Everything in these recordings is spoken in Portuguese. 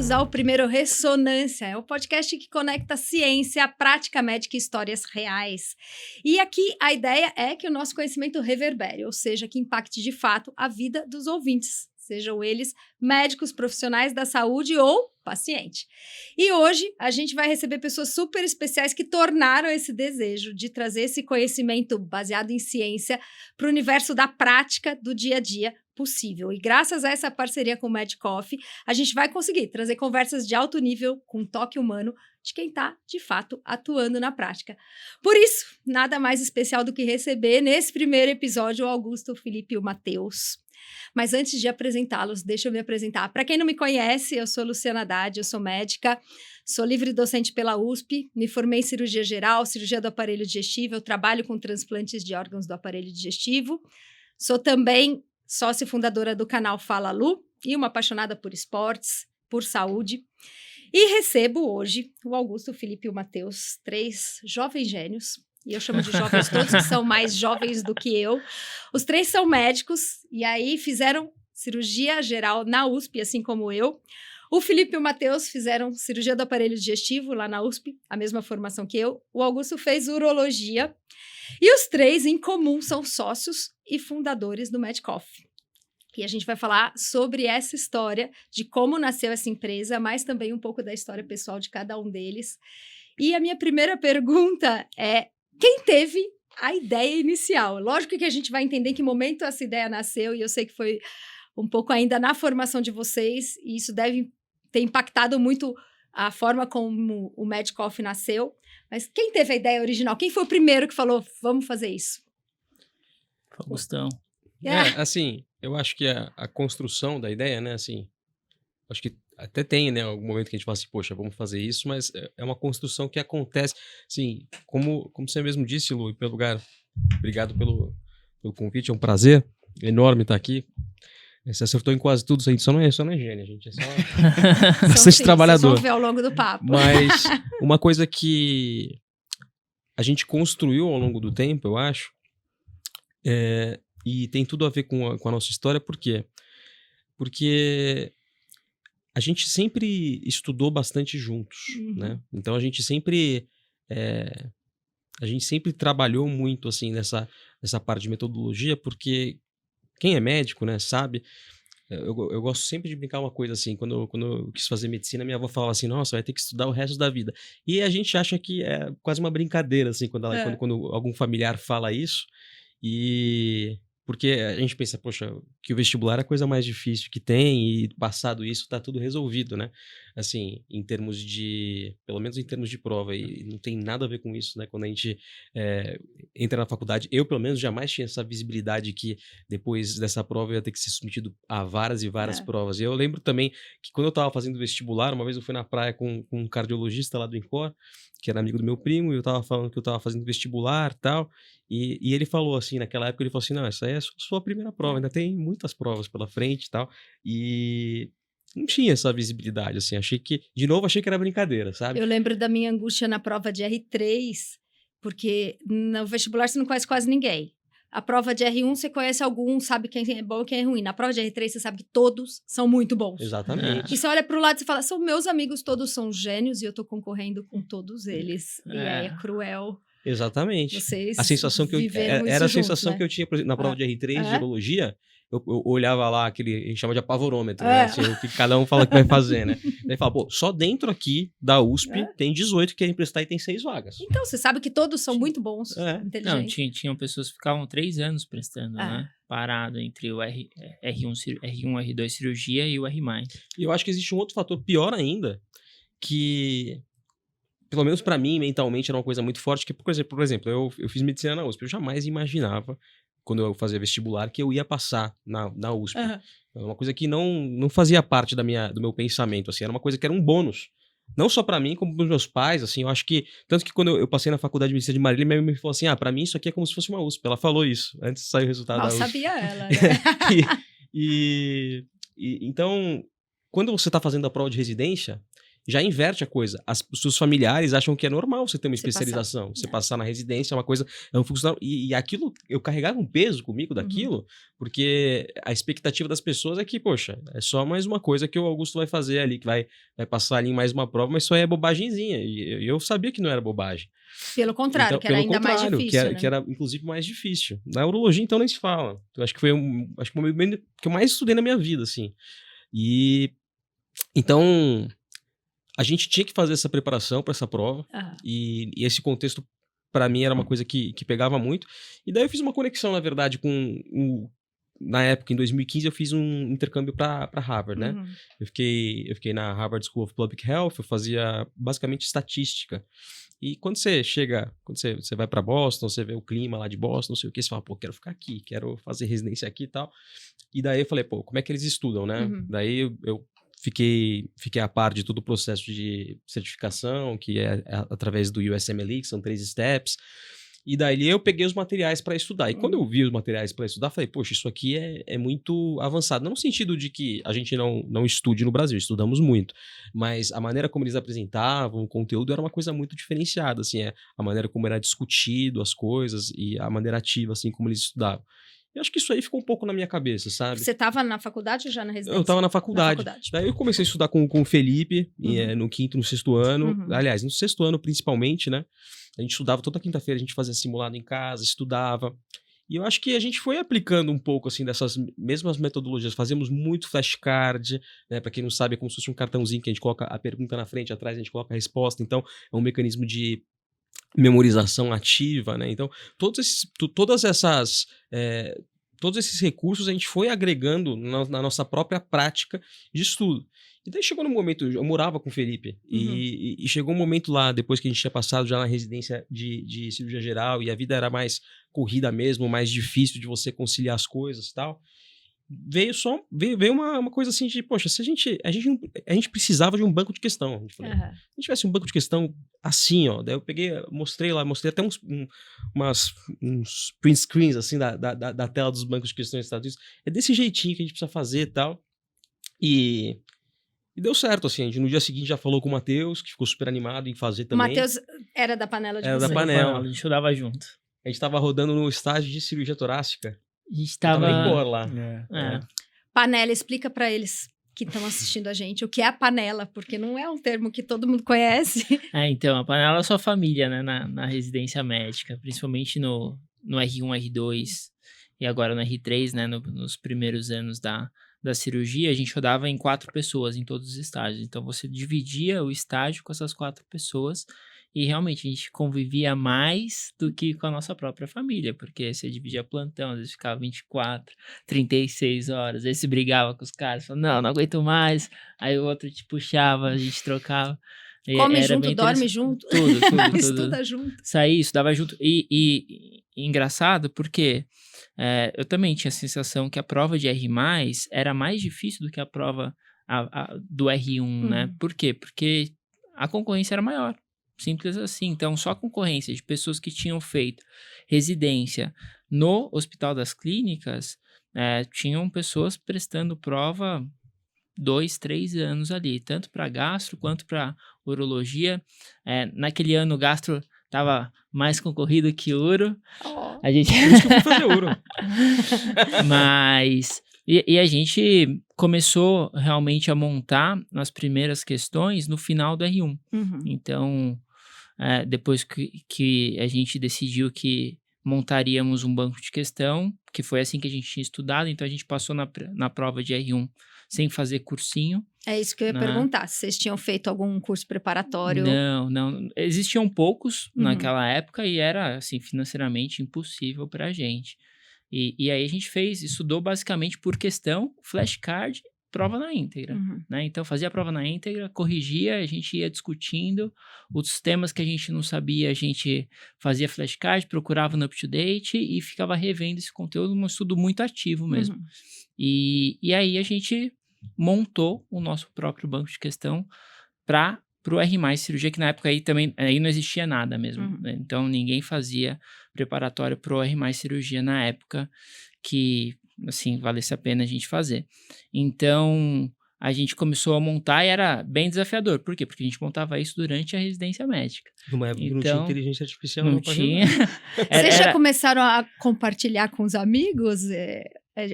bem-vindos ao primeiro Ressonância, é o podcast que conecta ciência, prática médica e histórias reais. E aqui a ideia é que o nosso conhecimento reverbere, ou seja, que impacte de fato a vida dos ouvintes, sejam eles médicos, profissionais da saúde ou paciente. E hoje a gente vai receber pessoas super especiais que tornaram esse desejo de trazer esse conhecimento baseado em ciência para o universo da prática do dia a dia possível. E graças a essa parceria com o MedCoffee, a gente vai conseguir trazer conversas de alto nível com toque humano de quem está, de fato, atuando na prática. Por isso, nada mais especial do que receber nesse primeiro episódio o Augusto, o Felipe e o Matheus. Mas antes de apresentá-los, deixa eu me apresentar. Para quem não me conhece, eu sou Luciana Haddad, eu sou médica, sou livre docente pela USP, me formei em cirurgia geral, cirurgia do aparelho digestivo, eu trabalho com transplantes de órgãos do aparelho digestivo, sou também sócia fundadora do canal Fala Lu e uma apaixonada por esportes, por saúde. E recebo hoje o Augusto, o Felipe e o Matheus, 3 jovens gênios. E eu chamo de jovens todos que são mais jovens do que eu. Os 3 são médicos e aí fizeram cirurgia geral na USP, assim como eu. O Felipe e o Matheus fizeram cirurgia do aparelho digestivo lá na USP, a mesma formação que eu. O Augusto fez urologia. E os 3, em comum, são sócios e fundadores do MedCoffee. E a gente vai falar sobre essa história, de como nasceu essa empresa, mas também um pouco da história pessoal de cada um deles. E a minha primeira pergunta é: quem teve a ideia inicial? Lógico que a gente vai entender em que momento essa ideia nasceu, e eu sei que foi um pouco ainda na formação de vocês, e isso deve ter impactado muito a forma como o MedCoffee nasceu. Mas quem teve a ideia original? Quem foi o primeiro que falou, vamos fazer isso? Augustão. Assim, eu acho que a construção da ideia, né, assim, acho que até tem, né, algum momento que a gente fala assim, poxa, vamos fazer isso, mas é uma construção que acontece, assim, como você mesmo disse, Lu, em primeiro lugar, obrigado pelo convite, é um prazer enorme estar aqui. Você acertou em quase tudo, a gente só não é gênio, a gente é só bastante trabalhador. Vocês vão ver ao longo do papo. Mas uma coisa que a gente construiu ao longo do tempo, eu acho, e tem tudo a ver com a nossa história, por quê? Porque a gente sempre estudou bastante juntos, né? Então a gente sempre trabalhou muito assim nessa parte de metodologia, porque quem é médico, né, sabe, eu gosto sempre de brincar uma coisa assim, quando eu quis fazer medicina, minha avó falava assim, nossa, vai ter que estudar o resto da vida. E a gente acha que é quase uma brincadeira, assim, quando algum familiar fala isso, e porque a gente pensa, poxa, que o vestibular é a coisa mais difícil que tem e passado isso tá tudo resolvido, né? Assim, em termos de, pelo menos em termos de prova, e não tem nada a ver com isso, né? Quando a gente entra na faculdade, eu pelo menos jamais tinha essa visibilidade que depois dessa prova eu ia ter que ser submetido a várias e várias provas. E eu lembro também que quando eu tava fazendo vestibular, uma vez eu fui na praia com um cardiologista lá do INCOR, que era amigo do meu primo, e eu tava falando que eu tava fazendo vestibular e tal, e ele falou assim, naquela época ele falou assim, não, essa aí é só a primeira prova, ainda tem muitas provas pela frente e tal, e não tinha essa visibilidade, assim, achei que era brincadeira, sabe? Eu lembro da minha angústia na prova de R3, porque no vestibular você não conhece quase ninguém. A prova de R1 você conhece alguns, sabe quem é bom e quem é ruim. Na prova de R3 você sabe que todos são muito bons. Exatamente. E você olha pro lado e fala, são meus amigos, todos são gênios e eu tô concorrendo com todos eles. E aí é cruel. Exatamente. Vocês a sensação que eu era a sensação juntos, que eu tinha, por exemplo, na prova de R3 de urologia, eu olhava lá aquele, a gente chama de apavorômetro, né? Assim, o que cada um fala que vai fazer, né? Daí fala, pô, só dentro aqui da USP tem 18 que querem prestar e tem 6 vagas. Então, você sabe que todos são muito bons, inteligentes. Não, tinham pessoas que ficavam 3 anos prestando, né? Parado entre o R1, R2 cirurgia e o R+. E eu acho que existe um outro fator pior ainda, que pelo menos pra mim, mentalmente, era uma coisa muito forte, que, por exemplo, eu fiz medicina na USP, eu jamais imaginava, quando eu fazia vestibular, que eu ia passar na USP. É uma coisa que não fazia parte do meu pensamento, assim, era uma coisa que era um bônus. Não só pra mim, como pros meus pais, assim, eu acho que, tanto que quando eu passei na faculdade de medicina de Marília, minha mãe me falou assim, pra mim isso aqui é como se fosse uma USP. Ela falou isso, antes de sair o resultado da USP. Sabia ela, né? Então, quando você tá fazendo a prova de residência, já inverte a coisa. Os seus familiares acham que é normal você ter uma Você especialização. Você passar, passar na residência é uma coisa, é um funcionário. E aquilo, eu carregava um peso comigo daquilo, porque a expectativa das pessoas é que, poxa, é só mais uma coisa que o Augusto vai fazer ali, que vai passar ali em mais uma prova, mas isso aí é bobagemzinha. E eu sabia que não era bobagem. Pelo contrário, Então, que era ainda mais difícil, que era inclusive mais difícil. Na urologia, então, nem se fala. Eu acho que foi acho que o momento que eu mais estudei na minha vida, assim. E então a gente tinha que fazer essa preparação para essa prova. E esse contexto, para mim, era uma coisa que pegava muito. E daí eu fiz uma conexão, na verdade, na época, em 2015, eu fiz um intercâmbio para Harvard, né? Eu fiquei na Harvard School of Public Health, eu fazia basicamente estatística. E quando você você vai para Boston, você vê o clima lá de Boston, não sei o que, você fala, pô, quero ficar aqui, quero fazer residência aqui e tal. E daí eu falei, pô, como é que eles estudam, né? Daí eu fiquei a par de todo o processo de certificação, que é através do USMLE, que são 3 steps. E daí eu peguei os materiais para estudar. E quando eu vi os materiais para estudar, falei, poxa, isso aqui é muito avançado. Não no sentido de que a gente não estude no Brasil, estudamos muito. Mas a maneira como eles apresentavam o conteúdo era uma coisa muito diferenciada, assim, a maneira como era discutido as coisas e a maneira ativa, assim, como eles estudavam. Eu acho que isso aí ficou um pouco na minha cabeça, sabe? Você estava na faculdade ou já na residência? Eu estava na faculdade. Daí eu comecei a estudar com o Felipe, no 5º, no 6º ano. Aliás, no 6º ano principalmente, né? A gente estudava toda quinta-feira, a gente fazia simulado em casa, estudava. E eu acho que a gente foi aplicando um pouco, assim, dessas mesmas metodologias. Fazíamos muito flashcard, né? Para quem não sabe, é como se fosse um cartãozinho que a gente coloca a pergunta na frente, atrás a gente coloca a resposta. Então, é um mecanismo de memorização ativa, né? Então, todos esses recursos a gente foi agregando na nossa própria prática de estudo. E daí chegou no momento, eu morava com o Felipe, e chegou um momento lá, depois que a gente tinha passado já na residência de cirurgia geral, e a vida era mais corrida mesmo, mais difícil de você conciliar as coisas e tal, veio uma coisa assim de, poxa, se a gente precisava de um banco de questão. A gente falou, se a gente tivesse um banco de questão assim, ó, daí eu mostrei até uns print screens assim da tela dos bancos de questões dos Estados Unidos. É desse jeitinho que a gente precisa fazer e tal. E deu certo, assim, a gente no dia seguinte já falou com o Matheus, que ficou super animado em fazer também. O Matheus era da panela de Era vocês? da panela. A gente estudava junto. A gente tava rodando no estágio de cirurgia torácica. A gente tava em cor lá. Panela, explica para eles que estão assistindo a gente o que é a panela, porque não é um termo que todo mundo conhece. Então, a panela é sua família, né, na residência médica, principalmente no R1, R2 e agora no R3, né, nos primeiros anos da cirurgia, a gente rodava em 4 pessoas em todos os estágios. Então, você dividia o estágio com essas 4 pessoas e realmente a gente convivia mais do que com a nossa própria família, porque você dividia plantão, às vezes ficava 24, 36 horas, aí você brigava com os caras, falava, não aguento mais, aí o outro te puxava, a gente trocava. Come junto, dorme junto, tudo. estuda junto. Saía, estudava junto. E engraçado, porque eu também tinha a sensação que a prova de R+, era mais difícil do que a prova do R1, né? Por quê? Porque a concorrência era maior. Simples assim. Então, só a concorrência de pessoas que tinham feito residência no Hospital das Clínicas, tinham pessoas prestando prova 2, 3 anos ali, tanto para gastro quanto para urologia. Naquele ano o gastro estava mais concorrido que uro. A gente... Por isso que eu fui fazer uro. Mas... E a gente começou realmente a montar as primeiras questões no final do R1. Então, depois que a gente decidiu que montaríamos um banco de questão, que foi assim que a gente tinha estudado, então a gente passou na prova de R1 sem fazer cursinho. É isso que eu ia perguntar, se vocês tinham feito algum curso preparatório. Não. Existiam poucos naquela época e era, assim, financeiramente impossível pra gente. E aí a gente estudou basicamente por questão, flashcard, prova na íntegra, né? Então fazia a prova na íntegra, corrigia, a gente ia discutindo, os temas que a gente não sabia, a gente fazia flashcard, procurava no up-to-date e ficava revendo esse conteúdo, um estudo muito ativo mesmo. E aí a gente montou o nosso próprio banco de questão para o R+, cirurgia, que na época aí não existia nada mesmo, né? Então ninguém fazia preparatório para o R+, cirurgia na época que, assim, valesse a pena a gente fazer. Então, a gente começou a montar e era bem desafiador. Por quê? Porque a gente montava isso durante a residência médica. Numa época que não tinha Então, inteligência artificial. Não na página tinha. Vocês já começaram a compartilhar com os amigos?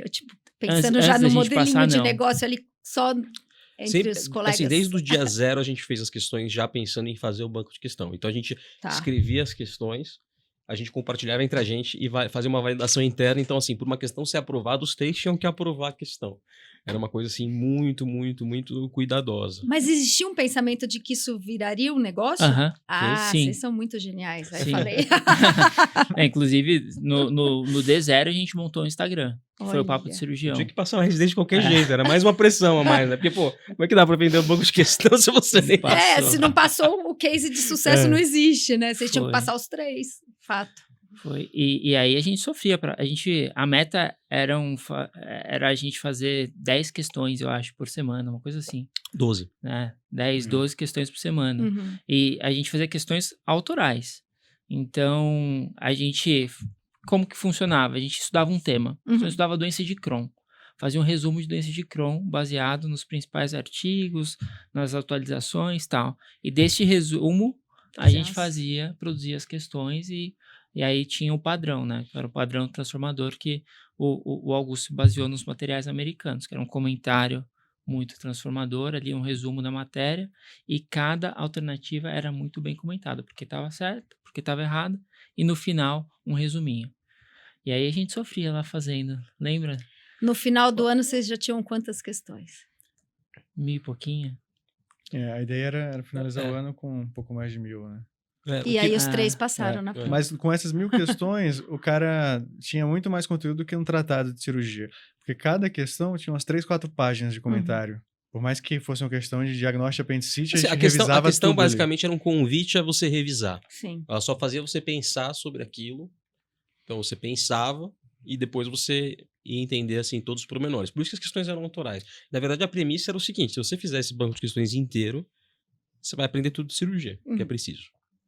Tipo, pensando Antes já da no gente modelinho passar, de não. negócio ali, só entre Sempre, os colegas? assim, desde o dia zero a gente fez as questões já pensando em fazer o banco de questão. Então a gente Tá. escrevia as questões, a gente compartilhava entre a gente e fazia uma validação interna. Então, assim, por uma questão ser aprovada, os 3 tinham que aprovar a questão. Era uma coisa, assim, muito, muito, muito cuidadosa. Mas existia um pensamento de que isso viraria um negócio? Aham. Ah, Sim. vocês são muito geniais. Aí eu Sim. falei. Inclusive, no D0 a gente montou um Instagram. Que foi o Papo de Olha. Cirurgião. Tinha que passar uma residência de qualquer jeito, era mais uma pressão a mais, né? Porque, pô, como é que dá pra vender um banco de questão se você nem... Passou. Se não passou, o case de sucesso não existe, né? Vocês tinham que Foi. passar os 3, fato. Foi. E aí a gente sofria. A meta era a gente fazer 10 questões, eu acho, por semana, uma coisa assim. 12. Né? 10, 12 questões por semana. Uhum. E a gente fazia questões autorais. Então, como que funcionava? A gente estudava um tema. Uhum. Então, eu estudava doença de Crohn. Fazia um resumo de doença de Crohn baseado nos principais artigos, nas atualizações e tal. E deste resumo, a gente produzia as questões e aí tinha o padrão, né? Era o padrão transformador que o Augusto se baseou nos materiais americanos, que era um comentário muito transformador, ali um resumo da matéria, e cada alternativa era muito bem comentada, porque estava certo, porque estava errado, e no final, um resuminho. E aí a gente sofria lá fazendo, lembra? No final do ano, vocês já tinham quantas questões? 1000 e pouquinho. A ideia era finalizar o ano com um pouco mais de 1000, né? E aí os 3 passaram na prova. Mas com essas 1000 questões, o cara tinha muito mais conteúdo do que um tratado de cirurgia. Porque cada questão tinha umas 3, 4 páginas de comentário. Por mais que fosse uma questão de diagnóstico de apendicite, Assim, a gente a revisava questão tudo ali. basicamente era um convite a você revisar. Sim. Ela só fazia você pensar sobre aquilo. Então você pensava e depois você ia entender assim todos os pormenores. Por isso que as questões eram autorais. Na verdade, a premissa era o seguinte: se você fizer esse banco de questões inteiro, você vai aprender tudo de cirurgia, que é preciso.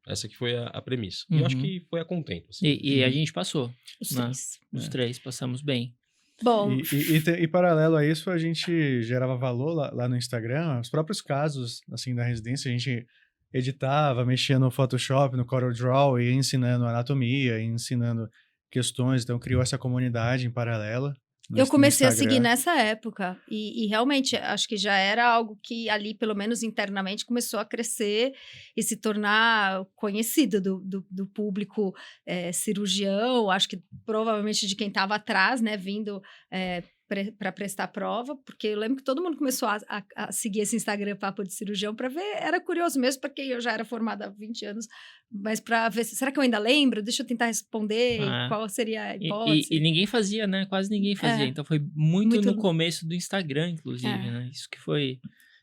Essa que foi a premissa. E eu acho que foi a contento. Assim. E a gente passou. Os né? 3. Os 3 passamos bem. Bom, E paralelo a isso, a gente gerava valor lá no Instagram. Os próprios casos assim da residência, a gente editava, mexia no Photoshop, no CorelDRAW, e ia ensinando anatomia, ia ensinando questões. Então, criou essa comunidade em paralela. eu comecei a Instagram. seguir nessa época e realmente acho que já era algo que ali, pelo menos internamente, começou a crescer e se tornar conhecido do público cirurgião, acho que provavelmente de quem estava atrás, né, vindo para prestar prova, porque eu lembro que todo mundo começou a seguir esse Instagram Papo de Cirurgião para ver, era curioso mesmo, porque eu já era formada há 20 anos, mas para ver, será que eu ainda lembro? Deixa eu tentar responder, qual seria a hipótese. E ninguém fazia, né? Quase ninguém fazia. Então foi muito no começo do Instagram, inclusive, né? Isso que foi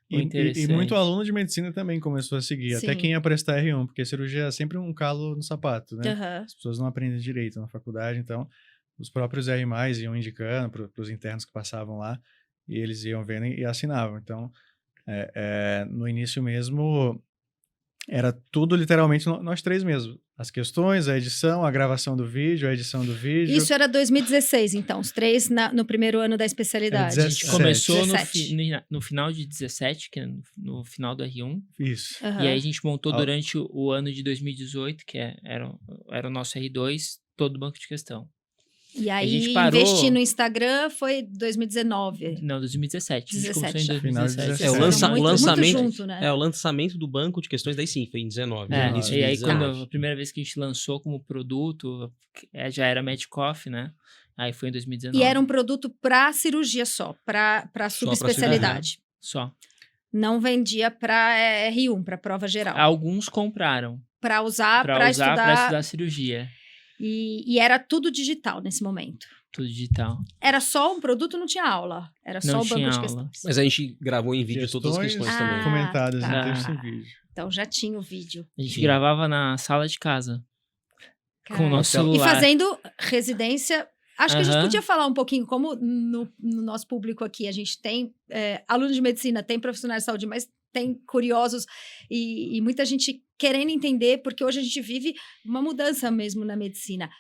interessante. E muito aluno de medicina também começou a seguir, Sim. até quem ia prestar R1, porque cirurgia é sempre um calo no sapato, né? Uhum. As pessoas não aprendem direito na faculdade, então os próprios R+, iam indicando para os internos que passavam lá, e eles iam vendo e assinavam. Então, no início mesmo, era tudo literalmente nós 3 mesmo. As questões, a edição, a gravação do vídeo, a edição do vídeo. Isso era 2016, então, os 3 no primeiro ano da especialidade. A gente começou 17. no final de 17, que é no final do R1. Isso. Uhum. E aí a gente montou durante o ano de 2018, que era o nosso R2, todo o banco de questão. E aí, a gente parou... investir no Instagram foi 2019. Não, 2017. A gente começou em 2017. 2017. O lançamento, muito junto, né? o lançamento do banco de questões, daí sim, foi em 19. E aí, quando a primeira vez que a gente lançou como produto, já era Medcoff, né? Aí foi em 2019. E era um produto para cirurgia só, para subespecialidade. Só. Não vendia para R1, para prova geral. Alguns compraram. Para usar para estudar cirurgia. E era tudo digital nesse momento. Tudo digital. Era só um produto, não tinha aula. Era só o banco de questões. Mas a gente gravou em vídeo todas as questões também. Comentadas em texto e vídeo. Então já tinha o vídeo. A gente gravava na sala de casa. Com o nosso celular. E fazendo residência. Acho que a gente podia falar um pouquinho, como no nosso público aqui, a gente tem alunos de medicina, tem profissionais de saúde, mas tem curiosos e muita gente querendo entender, porque hoje a gente vive uma mudança mesmo na medicina.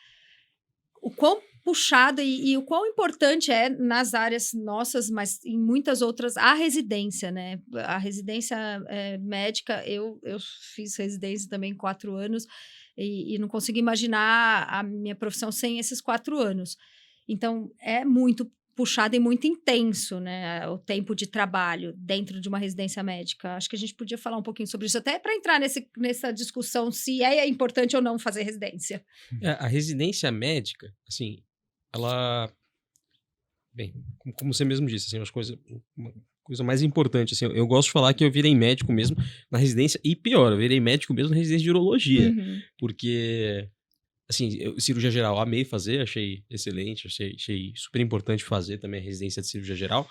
O quão puxado e o quão importante é nas áreas nossas, mas em muitas outras, a residência, né? A residência médica, eu fiz residência também 4 anos e não consigo imaginar a minha profissão sem esses 4 anos. Então, é muito puxado e muito intenso, né? O tempo de trabalho dentro de uma residência médica. Acho que a gente podia falar um pouquinho sobre isso, até para entrar nessa discussão se é importante ou não fazer residência. A residência médica, assim, ela... Bem, como você mesmo disse, assim, uma coisa mais importante, assim, eu gosto de falar que eu virei médico mesmo na residência, e pior, eu virei médico mesmo na residência de urologia, porque... Assim, cirurgia geral, amei fazer, achei excelente, achei super importante fazer também a residência de cirurgia geral.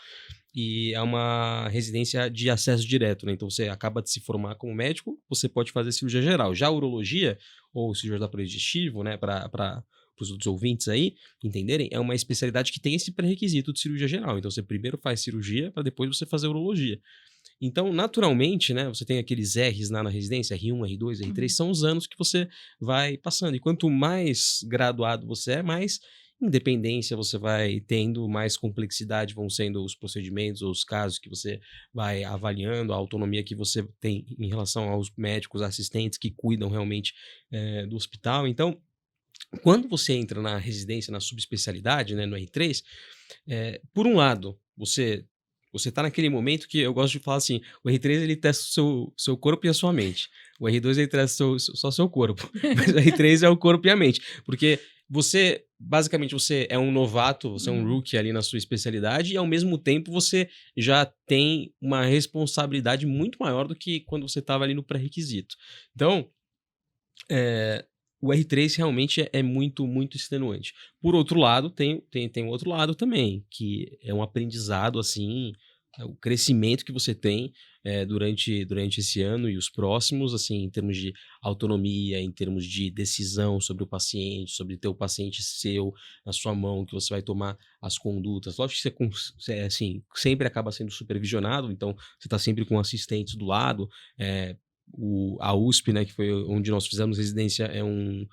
E é uma residência de acesso direto, né? Então você acaba de se formar como médico, você pode fazer cirurgia geral. Já a urologia, ou cirurgia do aparelho digestivo, né, para os outros ouvintes aí entenderem, é uma especialidade que tem esse pré-requisito de cirurgia geral. Então você primeiro faz cirurgia, para depois você fazer urologia. Então, naturalmente, né, você tem aqueles R's na residência, R1, R2, R3, são os anos que você vai passando. E quanto mais graduado você é, mais independência você vai tendo, mais complexidade vão sendo os procedimentos ou os casos que você vai avaliando, a autonomia que você tem em relação aos médicos, assistentes que cuidam realmente do hospital. Então, quando você entra na residência, na subespecialidade, né, no R3, por um lado, você está naquele momento que eu gosto de falar assim, o R3 ele testa o seu corpo e a sua mente. O R2 ele testa só o seu corpo. Mas o R3 é o corpo e a mente. Porque basicamente, você é um novato, você é um rookie ali na sua especialidade e ao mesmo tempo você já tem uma responsabilidade muito maior do que quando você estava ali no pré-requisito. Então, o R3 realmente é muito, muito extenuante. Por outro lado, tem um outro lado também, que é um aprendizado, assim, o crescimento que você tem durante esse ano e os próximos, assim, em termos de autonomia, em termos de decisão sobre o paciente, sobre ter o paciente seu na sua mão, que você vai tomar as condutas. Lógico que você assim, sempre acaba sendo supervisionado, então você está sempre com assistentes do lado, a USP, né, que foi onde nós fizemos residência, é um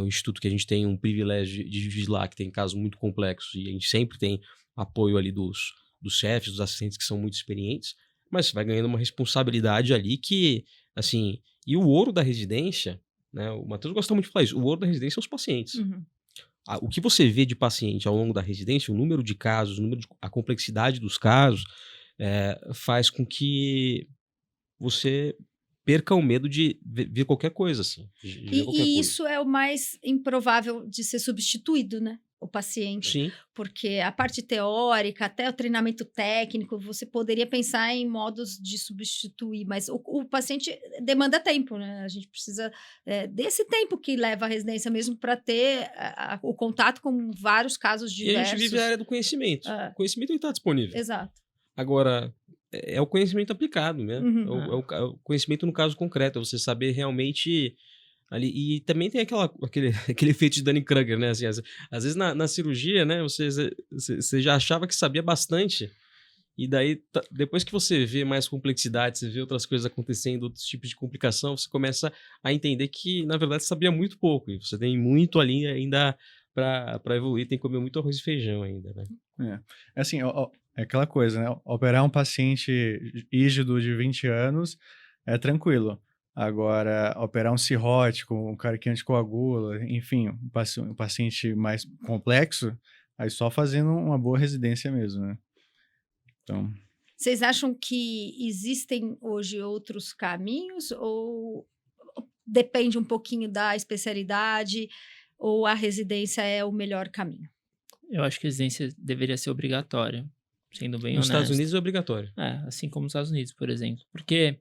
instituto que a gente tem um privilégio de vigilar, que tem casos muito complexos, e a gente sempre tem apoio ali dos chefes, dos assistentes que são muito experientes, mas você vai ganhando uma responsabilidade ali que, assim, e o ouro da residência, né, o Matheus gosta muito de falar isso, o ouro da residência são os pacientes. O que você vê de paciente ao longo da residência, o número de casos, a complexidade dos casos, faz com que você perca o medo de ver qualquer coisa, assim. Isso é o mais improvável de ser substituído, né? O paciente. Sim. Porque a parte teórica, até o treinamento técnico, você poderia pensar em modos de substituir, mas o paciente demanda tempo, né? A gente precisa desse tempo que leva a residência mesmo para ter o contato com vários casos diversos. E a gente vive a área do conhecimento. O conhecimento está disponível. Exato. Agora, é o conhecimento aplicado, né? É o conhecimento no caso concreto, é você saber realmente ali. E também tem aquele efeito de Dunning-Kruger, né? Assim, às vezes na cirurgia, né? Você já achava que sabia bastante, e daí, depois que você vê mais complexidade, você vê outras coisas acontecendo, outros tipos de complicação, você começa a entender que, na verdade, você sabia muito pouco, e você tem muito ali ainda para evoluir, tem que comer muito arroz e feijão ainda, né? Assim, é aquela coisa, né? Operar um paciente rígido de 20 anos é tranquilo. Agora, operar um cirrótico, um cara que anticoagula, enfim, um paciente mais complexo, aí só fazendo uma boa residência mesmo, né? Então... Vocês acham que existem hoje outros caminhos ou depende um pouquinho da especialidade ou a residência é o melhor caminho? Eu acho que a residência deveria ser obrigatória, sendo bem honesto. Nos Estados Unidos é obrigatório. Assim como nos Estados Unidos, por exemplo. Porque,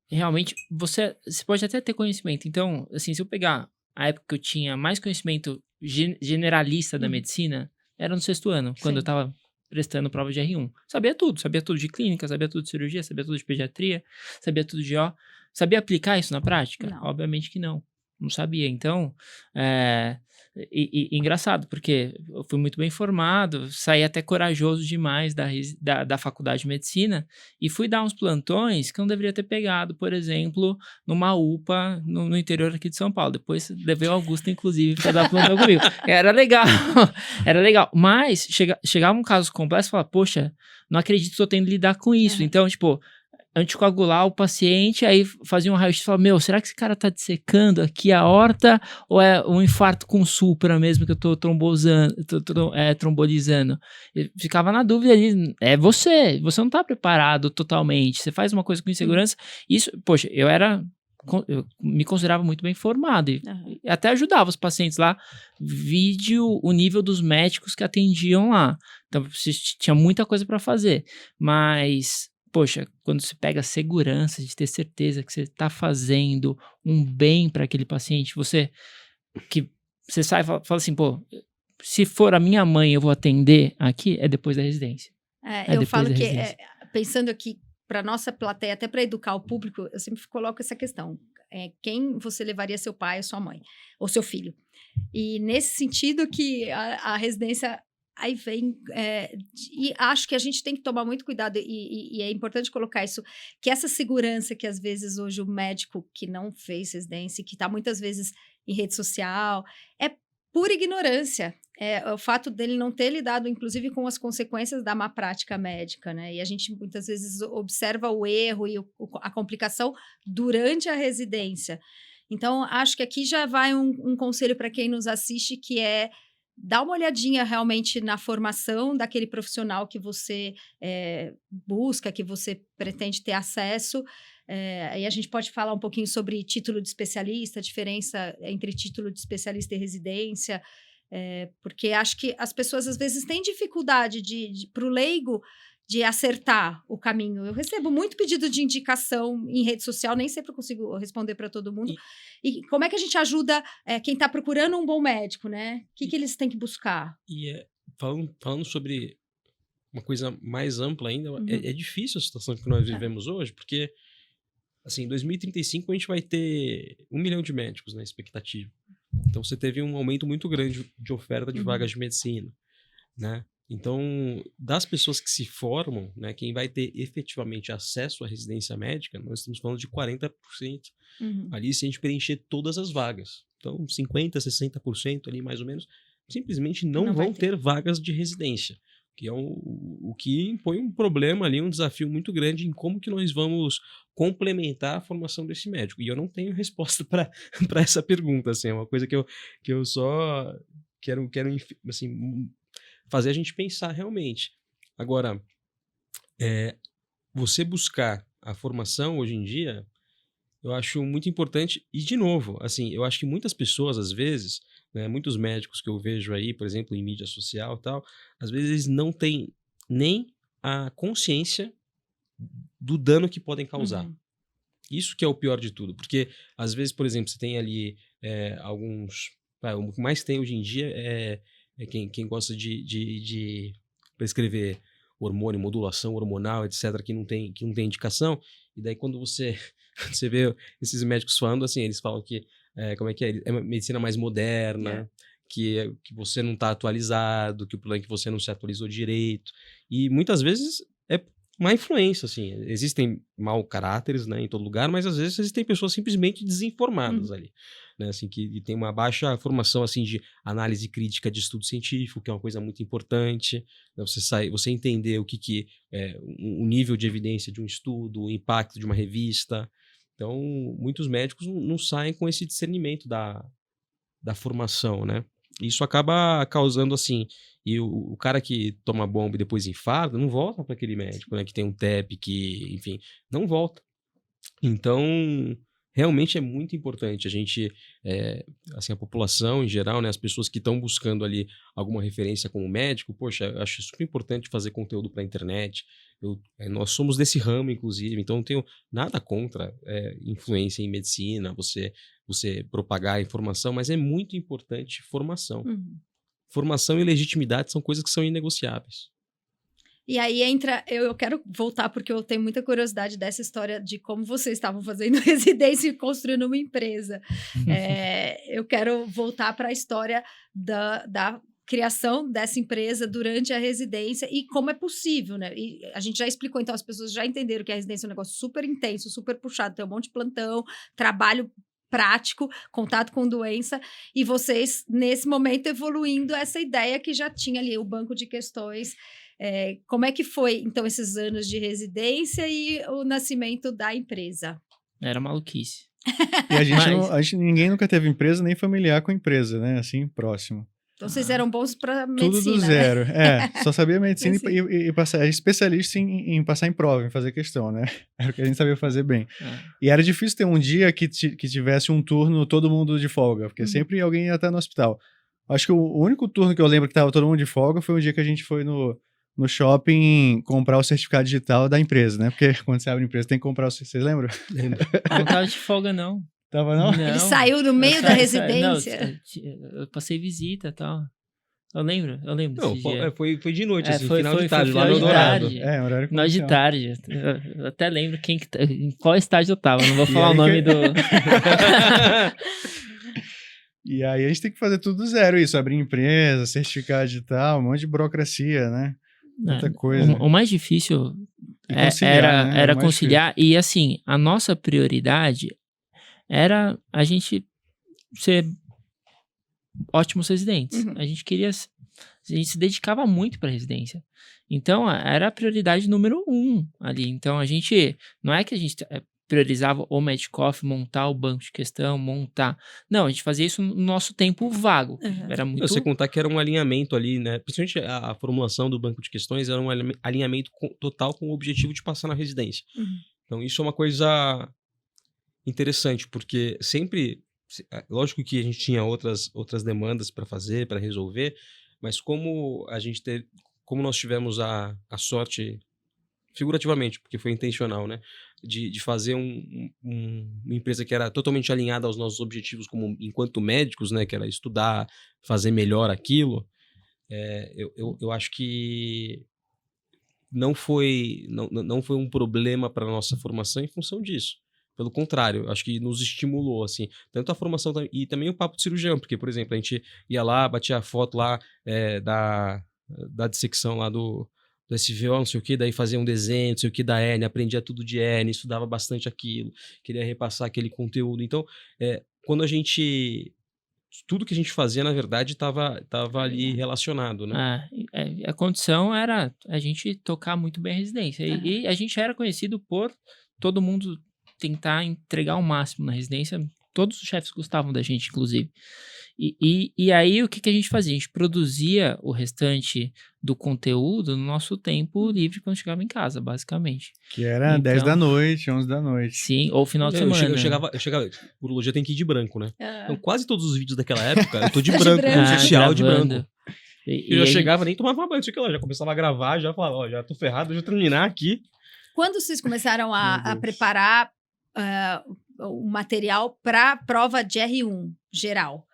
realmente, você pode até ter conhecimento. Então, assim, se eu pegar a época que eu tinha mais conhecimento generalista da medicina, era no 6º ano, quando eu estava prestando prova de R1. Sabia tudo de clínica, sabia tudo de cirurgia, sabia tudo de pediatria, sabia tudo de Sabia aplicar isso na prática? Não. Obviamente que não. não sabia. Então, engraçado, porque eu fui muito bem formado, saí até corajoso demais da faculdade de medicina e fui dar uns plantões que eu não deveria ter pegado, por exemplo, numa UPA no interior aqui de São Paulo. Depois levei o Augusto, inclusive, para dar plantão comigo. Era legal, era legal. Mas chegava um caso complexo e falava, poxa, não acredito que estou tendo que lidar com isso. Então, tipo, anticoagular o paciente, aí fazia um raio-x e falava, meu, será que esse cara tá dissecando aqui a aorta ou é um infarto com supra mesmo que eu tô trombolizando? Eu ficava na dúvida ali, você não tá preparado totalmente, você faz uma coisa com insegurança, isso, poxa, eu me considerava muito bem formado e até ajudava os pacientes lá, vide o nível dos médicos que atendiam lá, então tinha muita coisa para fazer, mas poxa, quando você pega a segurança de ter certeza que você está fazendo um bem para aquele paciente, você sai e fala assim, pô, se for a minha mãe eu vou atender aqui, é depois da residência. Eu falo que, pensando aqui para nossa plateia, até para educar o público, eu sempre coloco essa questão. Quem você levaria, seu pai ou sua mãe? Ou seu filho? E nesse sentido que a residência... Aí vem, e acho que a gente tem que tomar muito cuidado, e é importante colocar isso, que essa segurança que às vezes hoje o médico que não fez residência, que está muitas vezes em rede social, é pura ignorância. O fato dele não ter lidado, inclusive, com as consequências da má prática médica, né? E a gente muitas vezes observa o erro e a complicação durante a residência. Então, acho que aqui já vai um conselho para quem nos assiste, que é dá uma olhadinha realmente na formação daquele profissional que você busca, que você pretende ter acesso. Aí a gente pode falar um pouquinho sobre título de especialista, a diferença entre título de especialista e residência, porque acho que as pessoas às vezes têm dificuldade para o leigo de acertar o caminho. Eu recebo muito pedido de indicação em rede social, nem sempre eu consigo responder para todo mundo. E como é que a gente ajuda quem está procurando um bom médico, né? O que eles têm que buscar? E falando sobre uma coisa mais ampla ainda, é difícil a situação que nós vivemos hoje, porque, assim, em 2035 a gente vai ter 1 milhão de médicos na expectativa. Então, você teve um aumento muito grande de oferta de vagas de medicina, né? Então, das pessoas que se formam, né, quem vai ter efetivamente acesso à residência médica, nós estamos falando de 40%. Ali, se a gente preencher todas as vagas. Então, 50%, 60% ali, mais ou menos, simplesmente não vão ter vagas de residência. Que é o que impõe um problema ali, um desafio muito grande em como que nós vamos complementar a formação desse médico. E eu não tenho resposta para essa pergunta, assim, é uma coisa que eu só quero assim, fazer a gente pensar realmente. Agora, você buscar a formação hoje em dia, eu acho muito importante. E, de novo, assim, eu acho que muitas pessoas, às vezes, né, muitos médicos que eu vejo aí, por exemplo, em mídia social e tal, às vezes eles não têm nem a consciência do dano que podem causar. Isso que é o pior de tudo. Porque, às vezes, por exemplo, você tem ali alguns... o que mais tem hoje em dia é quem gosta de prescrever hormônio, modulação hormonal, etc., que não tem indicação. E daí, quando você vê esses médicos falando assim, eles falam que é uma medicina mais moderna, que você não está atualizado, que o problema é que você não se atualizou direito. E muitas vezes é má influência, assim. Existem mau caráteres, né, em todo lugar, mas às vezes existem pessoas simplesmente desinformadas ali. Né, assim, que tem uma baixa formação assim, de análise crítica de estudo científico, que é uma coisa muito importante. Né, você entender o que é o nível de evidência de um estudo, o impacto de uma revista. Então, muitos médicos não saem com esse discernimento da formação, né? Isso acaba causando, assim... E o cara que toma bomba e depois infarta, não volta para aquele médico, né? Que tem um TEP, que, enfim, não volta. Então, realmente é muito importante a gente, assim, a população em geral, né? As pessoas que estão buscando ali alguma referência como médico, poxa, eu acho super importante fazer conteúdo para a internet. Nós somos desse ramo, inclusive, então não tenho nada contra influência em medicina, você propagar a informação, mas é muito importante formação. Formação e legitimidade são coisas que são inegociáveis. E aí entra, eu quero voltar porque eu tenho muita curiosidade dessa história de como vocês estavam fazendo residência e construindo uma empresa. Eu quero voltar para a história da criação dessa empresa durante a residência e como é possível, né? E a gente já explicou, então as pessoas já entenderam que a residência é um negócio super intenso, super puxado, tem um monte de plantão, trabalho prático, contato com doença, e vocês, nesse momento, evoluindo essa ideia que já tinha ali, o banco de questões. Como é que foi, então, esses anos de residência e o nascimento da empresa? Era maluquice. E ninguém nunca teve empresa, nem familiar com empresa, né? Assim, próximo. Então, vocês eram bons para medicina, tudo do zero. Né? Só sabia medicina e passar, especialista em passar em prova, em fazer questão, né? Era o que a gente sabia fazer bem. E era difícil ter um dia que tivesse um turno todo mundo de folga, porque sempre alguém ia estar no hospital. Acho que o único turno que eu lembro que tava todo mundo de folga foi um dia que a gente foi no shopping comprar o certificado digital da empresa, né? Porque quando você abre a empresa tem que comprar o... Vocês lembram? Lembro. Não tava de folga, não. Tava, não? Ele saiu no meio da residência? Eu passei visita e tal. Eu lembro Não, desse dia. foi de noite, assim, foi final de tarde, lá final no de Dourado. tarde. Horário Final de comercial. tarde. Eu até lembro em qual estágio eu tava. Não vou falar o nome do... E aí a gente tem que fazer tudo do zero isso, abrir empresa, certificado digital, um monte de burocracia, né? Muita coisa. O mais difícil conciliar, era conciliar. E assim, a nossa prioridade era a gente ser ótimos residentes. A gente se dedicava muito para a residência. Então, era a prioridade número 1 ali. Então, não é que a gente priorizava o Medcoff, montar o banco de questão, montar. Não, a gente fazia isso no nosso tempo vago. Era muito... Você contar que era um alinhamento ali, né? Principalmente a formulação do banco de questões era um alinhamento total com o objetivo de passar na residência. Então, isso é uma coisa interessante, porque sempre... Lógico que a gente tinha outras demandas para fazer, para resolver, mas como nós tivemos a sorte, figurativamente, porque foi intencional, né? De fazer uma empresa que era totalmente alinhada aos nossos objetivos enquanto médicos, né? Que era estudar, fazer melhor aquilo. Eu acho que não foi um problema para a nossa formação em função disso. Pelo contrário, acho que nos estimulou, assim, tanto a formação e também o papo de cirurgião, porque, por exemplo, a gente ia lá, batia a foto lá da dissecção lá do SVO, não sei o que, daí fazia um desenho, não sei o que, da hernia, aprendia tudo de hernia, estudava bastante aquilo, queria repassar aquele conteúdo. Então, tudo que a gente fazia, na verdade, estava ali relacionado, né? A condição era a gente tocar muito bem a residência. E a gente era conhecido por todo mundo tentar entregar o máximo na residência. Todos os chefes gostavam da gente, inclusive. E aí, o que a gente fazia? A gente produzia o restante do conteúdo no nosso tempo livre quando chegava em casa, basicamente. Que era 10 da noite, 11 da noite. Sim, ou final de semana. Eu chegava, urologia tem que ir de branco, né? Então, quase todos os vídeos daquela época, eu tô de branco, social de branco. Eu já chegava, nem tomava banho, sei lá, já começava a gravar, já falava, ó, já tô ferrado, já terminar aqui. Quando vocês começaram a preparar o material para a prova de R1 geral?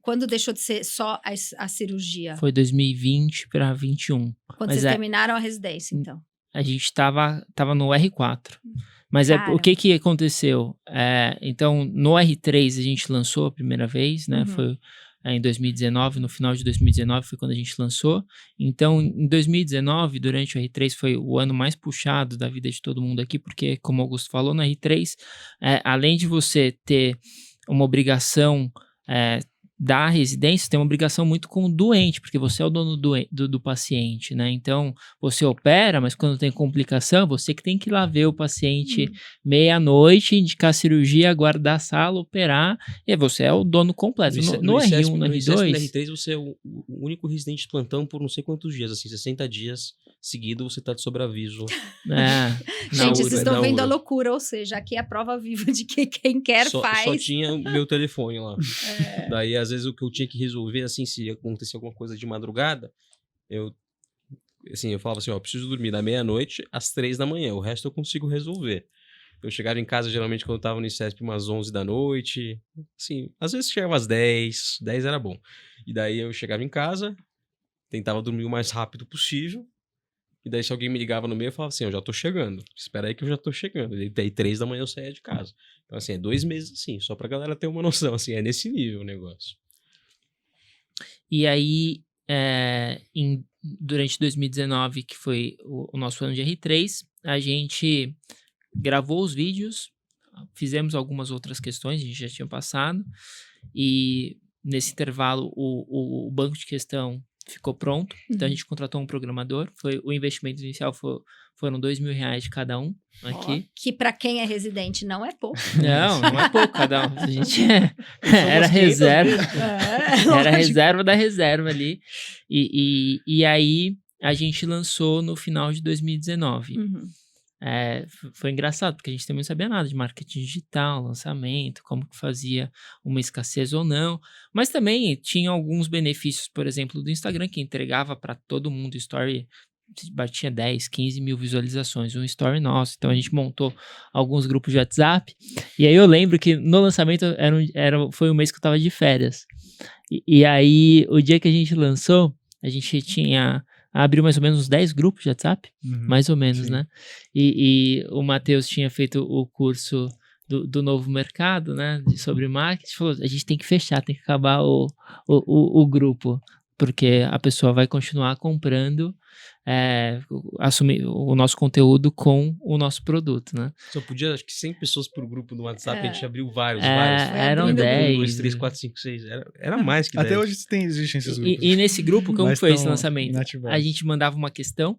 Quando deixou de ser só a cirurgia? Foi 2020 para 2021. Quando vocês terminaram a residência, então? A gente tava no R4. Mas o que aconteceu? Então, no R3 a gente lançou a primeira vez, né? Foi em 2019, no final de 2019 foi quando a gente lançou. Então, em 2019, durante o R3, foi o ano mais puxado da vida de todo mundo aqui, porque, como o Augusto falou, no R3, além de você ter uma obrigação da residência, tem uma obrigação muito com o doente, porque você é o dono do paciente, né? Então, você opera, mas quando tem complicação, você que tem que ir lá ver o paciente meia-noite, indicar a cirurgia, aguardar a sala, operar, e você é o dono completo. No R1, no R2... No R3, você é o único residente de plantão por não sei quantos dias, assim, 60 dias seguidos, você tá de sobreaviso. Gente, vocês estão vendo a loucura, ou seja, aqui é a prova viva de que quem quer faz. Só tinha o meu telefone lá. Daí, às vezes, o que eu tinha que resolver, assim, se acontecia alguma coisa de madrugada, eu falava assim, ó, preciso dormir da meia-noite às 3 da manhã, o resto eu consigo resolver. Eu chegava em casa, geralmente, quando eu tava no ICESP, umas 11 da noite, assim, às vezes chegava às 10 era bom. E daí eu chegava em casa, tentava dormir o mais rápido possível, E daí se alguém me ligava no meio, eu falava assim, eu já tô chegando. Espera aí que eu já tô chegando. E daí 3 da manhã eu saía de casa. Então assim, é 2 meses assim, só pra galera ter uma noção, assim, é nesse nível o negócio. E aí, durante 2019, que foi o nosso ano de R3, a gente gravou os vídeos, fizemos algumas outras questões, a gente já tinha passado, e nesse intervalo o banco de questão ficou pronto, então a gente contratou um programador, o investimento inicial foram R$2.000 de cada um aqui. Que para quem é residente não é pouco. Não é pouco cada um, a gente era reserva, era reserva da reserva ali, e aí a gente lançou no final de 2019. Foi engraçado, porque a gente também não sabia nada de marketing digital, lançamento, como que fazia uma escassez ou não, mas também tinha alguns benefícios, por exemplo, do Instagram, que entregava para todo mundo story, batia 10, 15 mil visualizações, um story nosso, então a gente montou alguns grupos de WhatsApp, e aí eu lembro que no lançamento foi um mês que eu tava de férias, e aí o dia que a gente lançou, a gente abriu mais ou menos uns 10 grupos de WhatsApp, mais ou menos, sim, né? E o Matheus tinha feito o curso do novo mercado, né? Sobre marketing, falou, a gente tem que fechar, tem que acabar o grupo, porque a pessoa vai continuar comprando, assumir o nosso conteúdo com o nosso produto, né? Só podia, acho que 100 pessoas por grupo no WhatsApp, a gente abriu vários. Eram 10. 1, 2, 3, 4, 5, 6, era mais que 10. Até hoje existem esses grupos. E nesse grupo, como foi esse lançamento? Inativados. A gente mandava uma questão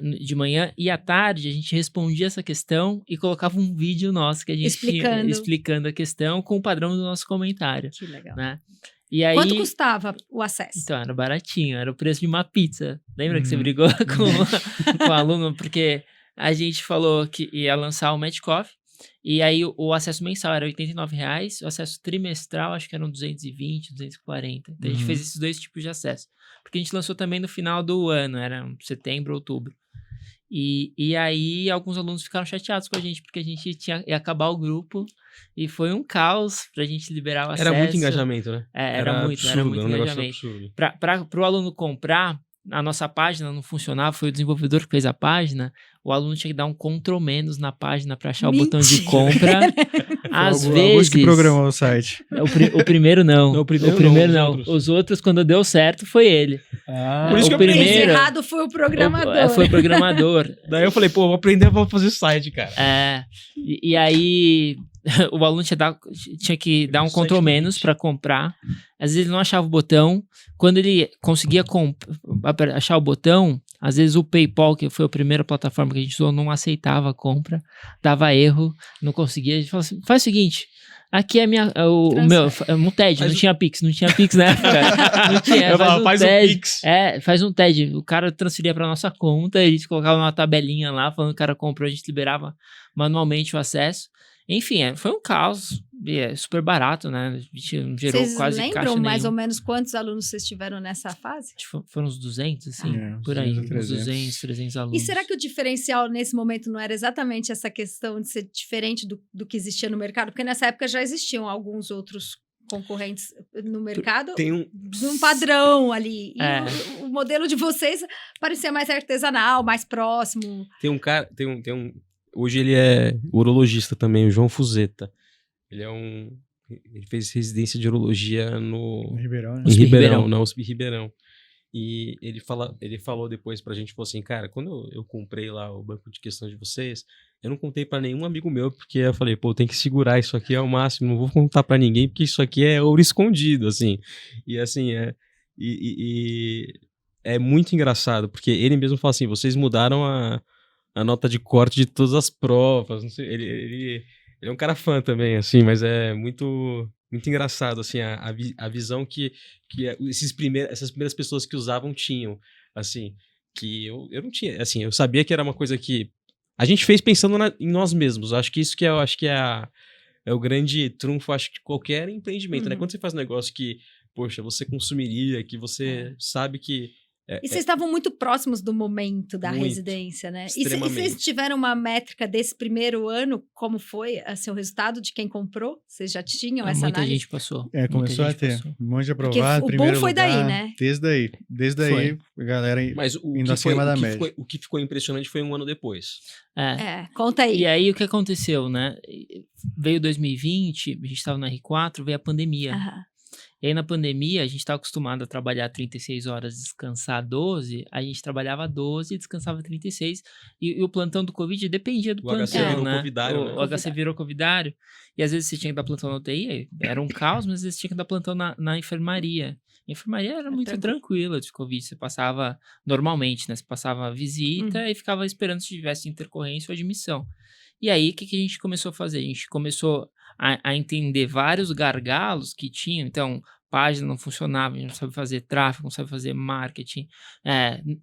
de manhã e à tarde a gente respondia essa questão e colocava um vídeo nosso que a gente tinha explicando a questão com o padrão do nosso comentário. Que legal. Né? E aí, quanto custava o acesso? Então, era baratinho, era o preço de uma pizza. Lembra que você brigou com o aluno? Porque a gente falou que ia lançar o Match Coffee, e aí o acesso mensal era R$89, o acesso trimestral acho que eram 220, 240. Então a gente fez esses 2 tipos de acesso. Porque a gente lançou também no final do ano, era setembro, outubro. E aí alguns alunos ficaram chateados com a gente, porque a gente ia acabar o grupo e foi um caos pra gente liberar o acesso. Era muito engajamento, né? Era muito engajamento. Pro aluno comprar, a nossa página não funcionava, foi o desenvolvedor que fez a página, o aluno tinha que dar um Ctrl- na página pra achar o botão de compra. Às vezes... que programou o site. O primeiro não. O primeiro não. Os outros, quando deu certo, foi ele. Por isso que o primeiro errado foi o programador. Foi o programador. Daí eu falei, vou aprender a fazer site, cara. E aí... o aluno tinha que dar um Ctrl- para comprar. Às vezes ele não achava o botão. Quando ele conseguia achar o botão, às vezes o PayPal, que foi a primeira plataforma que a gente usou, não aceitava a compra, dava erro, não conseguia. A gente falou assim, faz o seguinte, aqui é o meu um TED, não tinha Pix na época. Não tinha, faz um Pix. Faz um TED. O cara transferia para nossa conta, a gente colocava uma tabelinha lá, falando que o cara comprou, a gente liberava manualmente o acesso. Enfim, foi um caos, super barato, né? A gente não gerou vocês quase caixa nenhuma. Vocês lembram mais ou menos quantos alunos vocês tiveram nessa fase? Acho que foram uns 200, assim, por aí, uns 200, 300 alunos. E será que o diferencial nesse momento não era exatamente essa questão de ser diferente do que existia no mercado? Porque nessa época já existiam alguns outros concorrentes no mercado, tem um padrão ali. E o modelo de vocês parecia mais artesanal, mais próximo. Tem um cara, hoje ele é urologista também, o João Fuzeta. Ele fez residência de urologia no Ribeirão, né? Em Ribeirão, na USP Ribeirão. E ele falou depois pra gente, falou assim, cara, quando eu comprei lá o banco de questão de vocês, eu não contei pra nenhum amigo meu, porque eu falei, tem que segurar isso aqui ao máximo, não vou contar pra ninguém, porque isso aqui é ouro escondido, assim. E assim, é muito engraçado, porque ele mesmo fala assim, vocês mudaram a nota de corte de todas as provas, não sei, ele é um cara fã também, assim, mas é muito engraçado, assim, a visão que essas primeiras pessoas que usavam tinham, assim, que eu não tinha, assim, eu sabia que era uma coisa que a gente fez pensando em nós mesmos, acho que isso que é o grande trunfo, acho que de qualquer empreendimento, né, quando você faz um negócio que, poxa, você consumiria, que você sabe que E vocês estavam muito próximos do momento da Muito, residência, né? E extremamente. vocês tiveram uma métrica desse primeiro ano? Como foi o resultado de quem comprou? Vocês já tinham essa Muita análise? gente passou. Começou a gente ter passou. um monte de Porque aprovado, o boom primeiro foi lugar, daí, né? Desde Foi. aí, a galera Mas indo acima da média. o que ficou impressionante foi um ano depois. Conta aí. E aí, o que aconteceu, né? Veio 2020, a gente estava na R4, veio a pandemia. Aham. E aí, na pandemia, a gente estava acostumado a trabalhar 36 horas, descansar 12. A gente trabalhava 12 e descansava 36. E o plantão do Covid dependia do O HC plantão, virou né? covidário, né? O HC virou covidário. E às vezes você tinha que dar plantão na UTI, era um caos, mas às vezes tinha que dar plantão na enfermaria. A enfermaria era muito tranquila de Covid. Você passava normalmente, né? Você passava a visita e ficava esperando se tivesse intercorrência ou admissão. E aí, o que a gente começou a fazer? A gente começou a entender vários gargalos que tinham. Então, página não funcionava, a gente não sabe fazer tráfego, não sabe fazer marketing,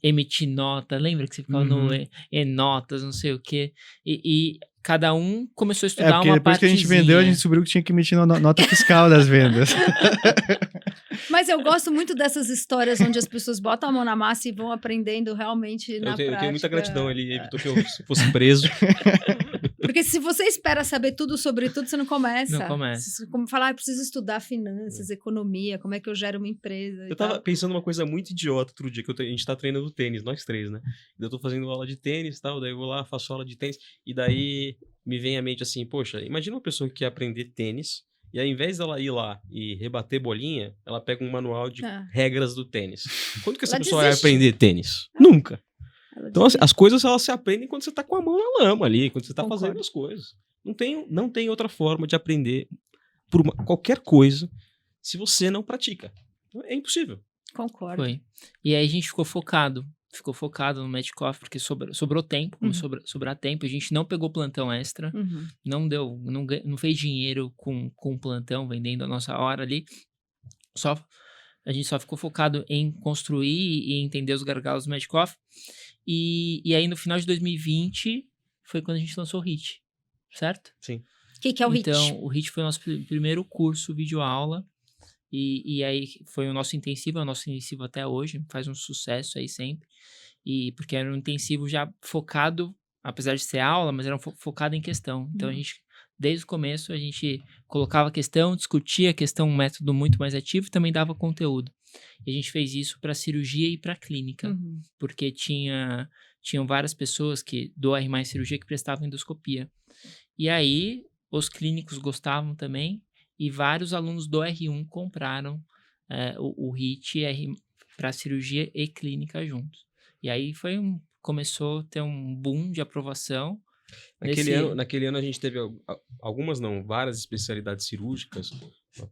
emitir nota. Lembra que você ficava no e-notas, não sei o quê. E cada um começou a estudar porque uma depois partezinha. que a gente vendeu, a gente descobriu que tinha que emitir nota fiscal das vendas. Mas eu gosto muito dessas histórias onde as pessoas botam a mão na massa e vão aprendendo realmente na prática. Eu tenho muita gratidão, ele evitou que eu fosse preso. Porque se você espera saber tudo sobre tudo, você não começa. Não começa. Como falar, eu preciso estudar finanças, economia, como é que eu gero uma empresa. Eu tava pensando uma coisa muito idiota outro dia, que a gente tá treinando tênis, nós três, né? Eu tô fazendo aula de tênis e tal, daí eu vou lá, faço aula de tênis, e daí me vem à mente assim, poxa, imagina uma pessoa que quer aprender tênis, e ao invés dela ir lá e rebater bolinha, ela pega um manual de regras do tênis. Quando que essa Ela pessoa desiste. vai aprender tênis? Nunca. Ela Então, as coisas elas se aprendem quando você tá com a mão na lama ali, quando você tá Concordo. fazendo as coisas. Não tem outra forma de aprender por qualquer coisa se você não pratica. É impossível. Concordo. Foi. E aí a gente ficou focado no Medcoff, porque sobrou tempo, começou a sobrar tempo. A gente não pegou plantão extra, não fez dinheiro com plantão, vendendo a nossa hora ali. A gente só ficou focado em construir e entender os gargalos do Medcoff. E aí no final de 2020 foi quando a gente lançou o HIT, certo? Sim. O que é o HIT? Então, o HIT foi o nosso primeiro curso, videoaula. E aí foi o nosso intensivo, é o nosso intensivo até hoje, faz um sucesso aí sempre. E porque era um intensivo já focado, apesar de ser aula, mas era focado em questão. Então a gente, desde o começo, a gente colocava a questão, discutia a questão, um método muito mais ativo e também dava conteúdo. E a gente fez isso para cirurgia e para clínica, porque tinham várias pessoas do R+ cirurgia que prestavam endoscopia. E aí os clínicos gostavam também. E vários alunos do R1 compraram o HIT para cirurgia e clínica juntos. E aí começou a ter um boom de aprovação. Naquele ano a gente teve várias especialidades cirúrgicas,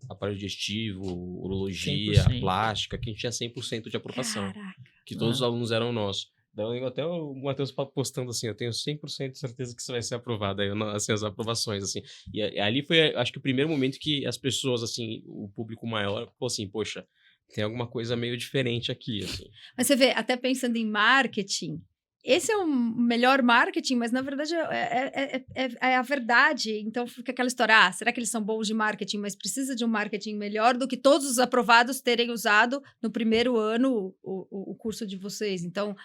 aparelho digestivo, urologia, 100%. plástica, que a gente tinha 100% de aprovação. Caraca. Que todos os alunos eram nossos. Daí até o Matheus postando assim, eu tenho 100% de certeza que isso vai ser aprovado, aí, assim, as aprovações, assim. E ali foi, acho que o primeiro momento que as pessoas, assim, o público maior, falou assim, poxa, tem alguma coisa meio diferente aqui, assim. Mas você vê, até pensando em marketing, esse é o melhor marketing, mas na verdade é a verdade. Então fica aquela história, será que eles são bons de marketing, mas precisa de um marketing melhor do que todos os aprovados terem usado no primeiro ano o curso de vocês. Então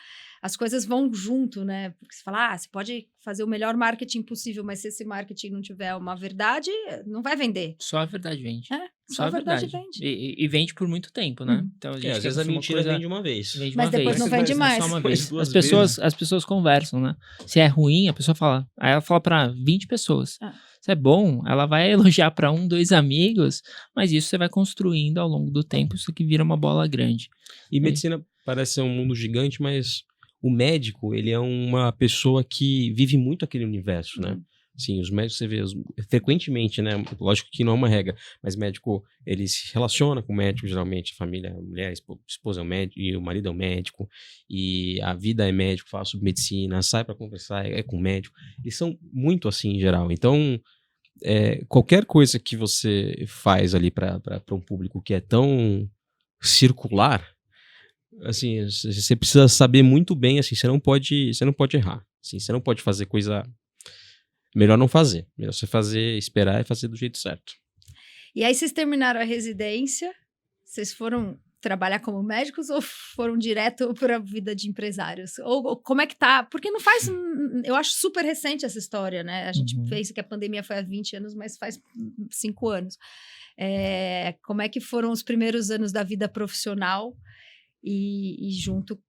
as coisas vão junto, né? Porque você fala, você pode fazer o melhor marketing possível, mas se esse marketing não tiver uma verdade, não vai vender. Só a verdade vende. Só a verdade vende. E vende por muito tempo, né? Então, Às vezes a mentira vende uma vez. Vende Mas uma depois vez. não vende mais. Só uma Mas vez. duas As pessoas conversam, né? Se é ruim, a pessoa fala. Aí ela fala pra 20 pessoas. Se é bom, ela vai elogiar pra 1, 2 amigos, mas isso você vai construindo ao longo do tempo, isso aqui vira uma bola grande. E medicina parece ser um mundo gigante, mas o médico, ele é uma pessoa que vive muito aquele universo, né? Sim, os médicos você vê frequentemente, né? Lógico que não é uma regra, mas médico, ele se relaciona com o médico, geralmente, a família, a mulher, a esposa é o médico, e o marido é o médico, e a vida é médico, fala sobre medicina, sai para conversar, é com o médico. Eles são muito assim em geral. Então, qualquer coisa que você faz ali para um público que é tão circular, assim, você precisa saber muito bem, assim, você não pode errar, assim, você não pode fazer coisa. Melhor não fazer. Melhor você esperar e fazer do jeito certo. E aí vocês terminaram a residência, vocês foram trabalhar como médicos ou foram direto para a vida de empresários? Ou como é que tá? Porque não faz... Eu acho super recente essa história, né? A gente pensa que a pandemia foi há 20 anos, mas faz 5 anos. Como é que foram os primeiros anos da vida profissional e junto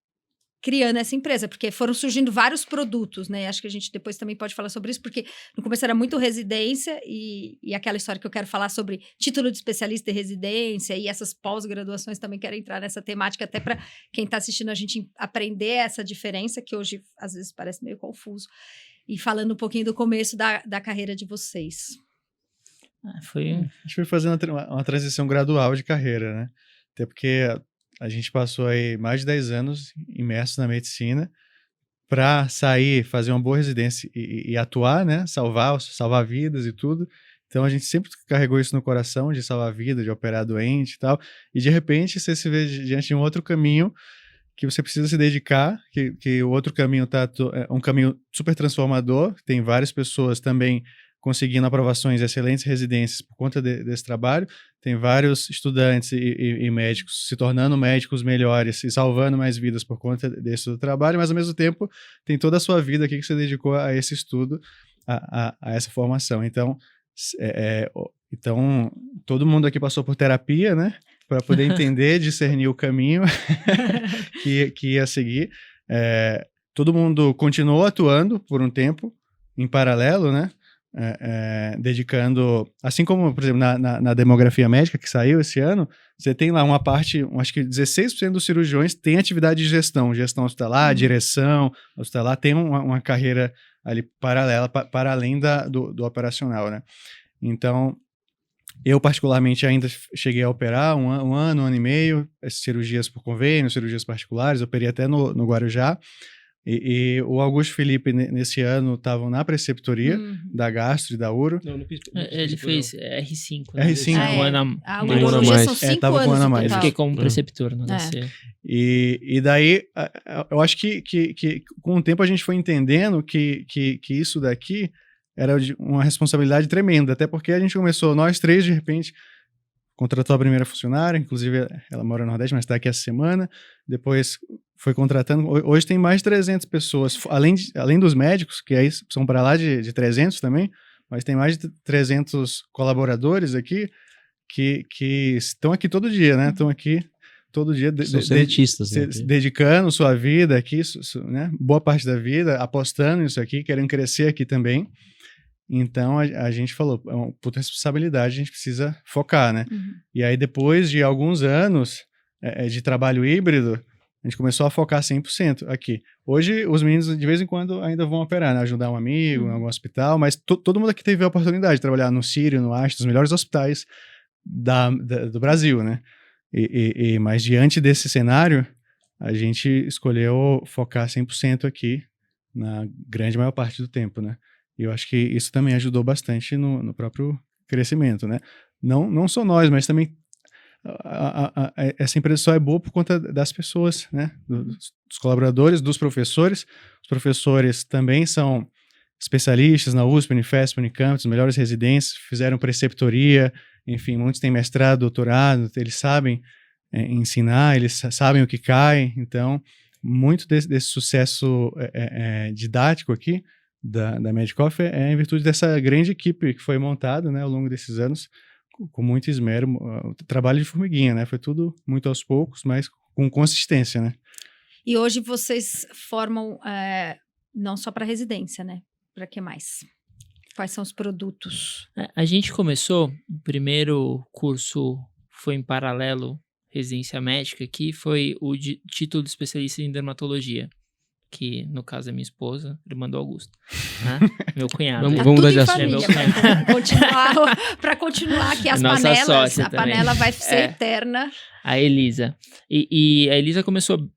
criando essa empresa? Porque foram surgindo vários produtos, né? Acho que a gente depois também pode falar sobre isso, porque no começo era muito residência e aquela história que eu quero falar sobre título de especialista em residência e essas pós-graduações também quero entrar nessa temática, até para quem está assistindo a gente aprender essa diferença, que hoje às vezes parece meio confuso. E falando um pouquinho do começo da carreira de vocês. A gente foi fazendo uma transição gradual de carreira, né? Até porque a gente passou aí mais de 10 anos imerso na medicina para sair, fazer uma boa residência e atuar, né? Salvar vidas e tudo. Então, a gente sempre carregou isso no coração, de salvar vida, de operar doente e tal. E, de repente, você se vê diante de um outro caminho que você precisa se dedicar, que o outro caminho é um caminho super transformador. Tem várias pessoas também conseguindo aprovações de excelentes residências por conta desse trabalho. Tem vários estudantes e médicos se tornando médicos melhores e salvando mais vidas por conta desse trabalho, mas ao mesmo tempo tem toda a sua vida aqui que você dedicou a esse estudo, a essa formação. Então, todo mundo aqui passou por terapia, né? Para poder entender, discernir o caminho que ia seguir. Todo mundo continuou atuando por um tempo, em paralelo, né? Dedicando, assim como, por exemplo, na demografia médica que saiu esse ano, você tem lá uma parte, acho que 16% dos cirurgiões tem atividade de gestão hospitalar, direção hospitalar, tem uma carreira ali paralela, para além do operacional, né? Então, eu particularmente ainda cheguei a operar um ano e meio, cirurgias por convênio, cirurgias particulares, operei até no Guarujá. E o Augusto Felipe, nesse ano, estavam na preceptoria da Gastro e da Uro. Não ele fez R5. Né? R5. O Guarujá são 5 tava com um ano a mais. Eu fiquei como preceptor no HC. E daí, eu acho que com o tempo a gente foi entendendo que isso daqui era uma responsabilidade tremenda, até porque a gente começou, nós três, de repente, contratou a primeira funcionária, inclusive ela mora no Nordeste, mas está aqui essa semana, depois foi contratando, hoje tem mais de 300 pessoas, além dos médicos, que aí são para lá de 300 também, mas tem mais de 300 colaboradores aqui que estão aqui todo dia, né? Estão aqui todo dia dedicando sua vida aqui, né? Boa parte da vida, apostando nisso aqui, querendo crescer aqui também. Então, a gente falou, é uma puta responsabilidade, a gente precisa focar, né? E aí, depois de alguns anos de trabalho híbrido, a gente começou a focar 100% aqui. Hoje, os meninos, de vez em quando, ainda vão operar, né? Ajudar um amigo em algum hospital, mas todo mundo aqui teve a oportunidade de trabalhar no Sírio, no Ashton, os melhores hospitais do Brasil, né? Mas diante desse cenário, a gente escolheu focar 100% aqui, na grande maior parte do tempo, né? E eu acho que isso também ajudou bastante no próprio crescimento, né? Não só nós, mas também essa empresa só é boa por conta das pessoas, né? Dos colaboradores, dos professores. Os professores também são especialistas na USP, Unifesp, Unicamp, as melhores residências, fizeram preceptoria, enfim, muitos têm mestrado, doutorado, eles sabem ensinar, eles sabem o que cai. Então, muito desse sucesso didático aqui da Medicoff é em virtude dessa grande equipe que foi montada, né, ao longo desses anos, com muito esmero, trabalho de formiguinha, né? Foi tudo muito aos poucos, mas com consistência, né? E hoje vocês formam não só para residência, né? Para que mais? Quais são os produtos? A gente começou, o primeiro curso foi em paralelo, residência médica, que foi o título de especialista em dermatologia, que no caso é minha esposa, irmã do Augusto, né? Meu cunhado. Vamos dar de assunto. Para continuar aqui as Nossa panelas, sócia a também. panela vai ser eterna. A Elisa. E a Elisa começou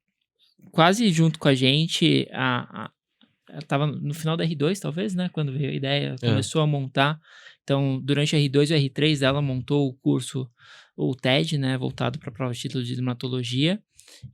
quase junto com a gente, ela estava no final da R2, talvez, né? Quando veio a ideia, começou a montar. Então, durante a R2 e a R3, ela montou o curso, o TED, né? Voltado para a prova de título de dermatologia.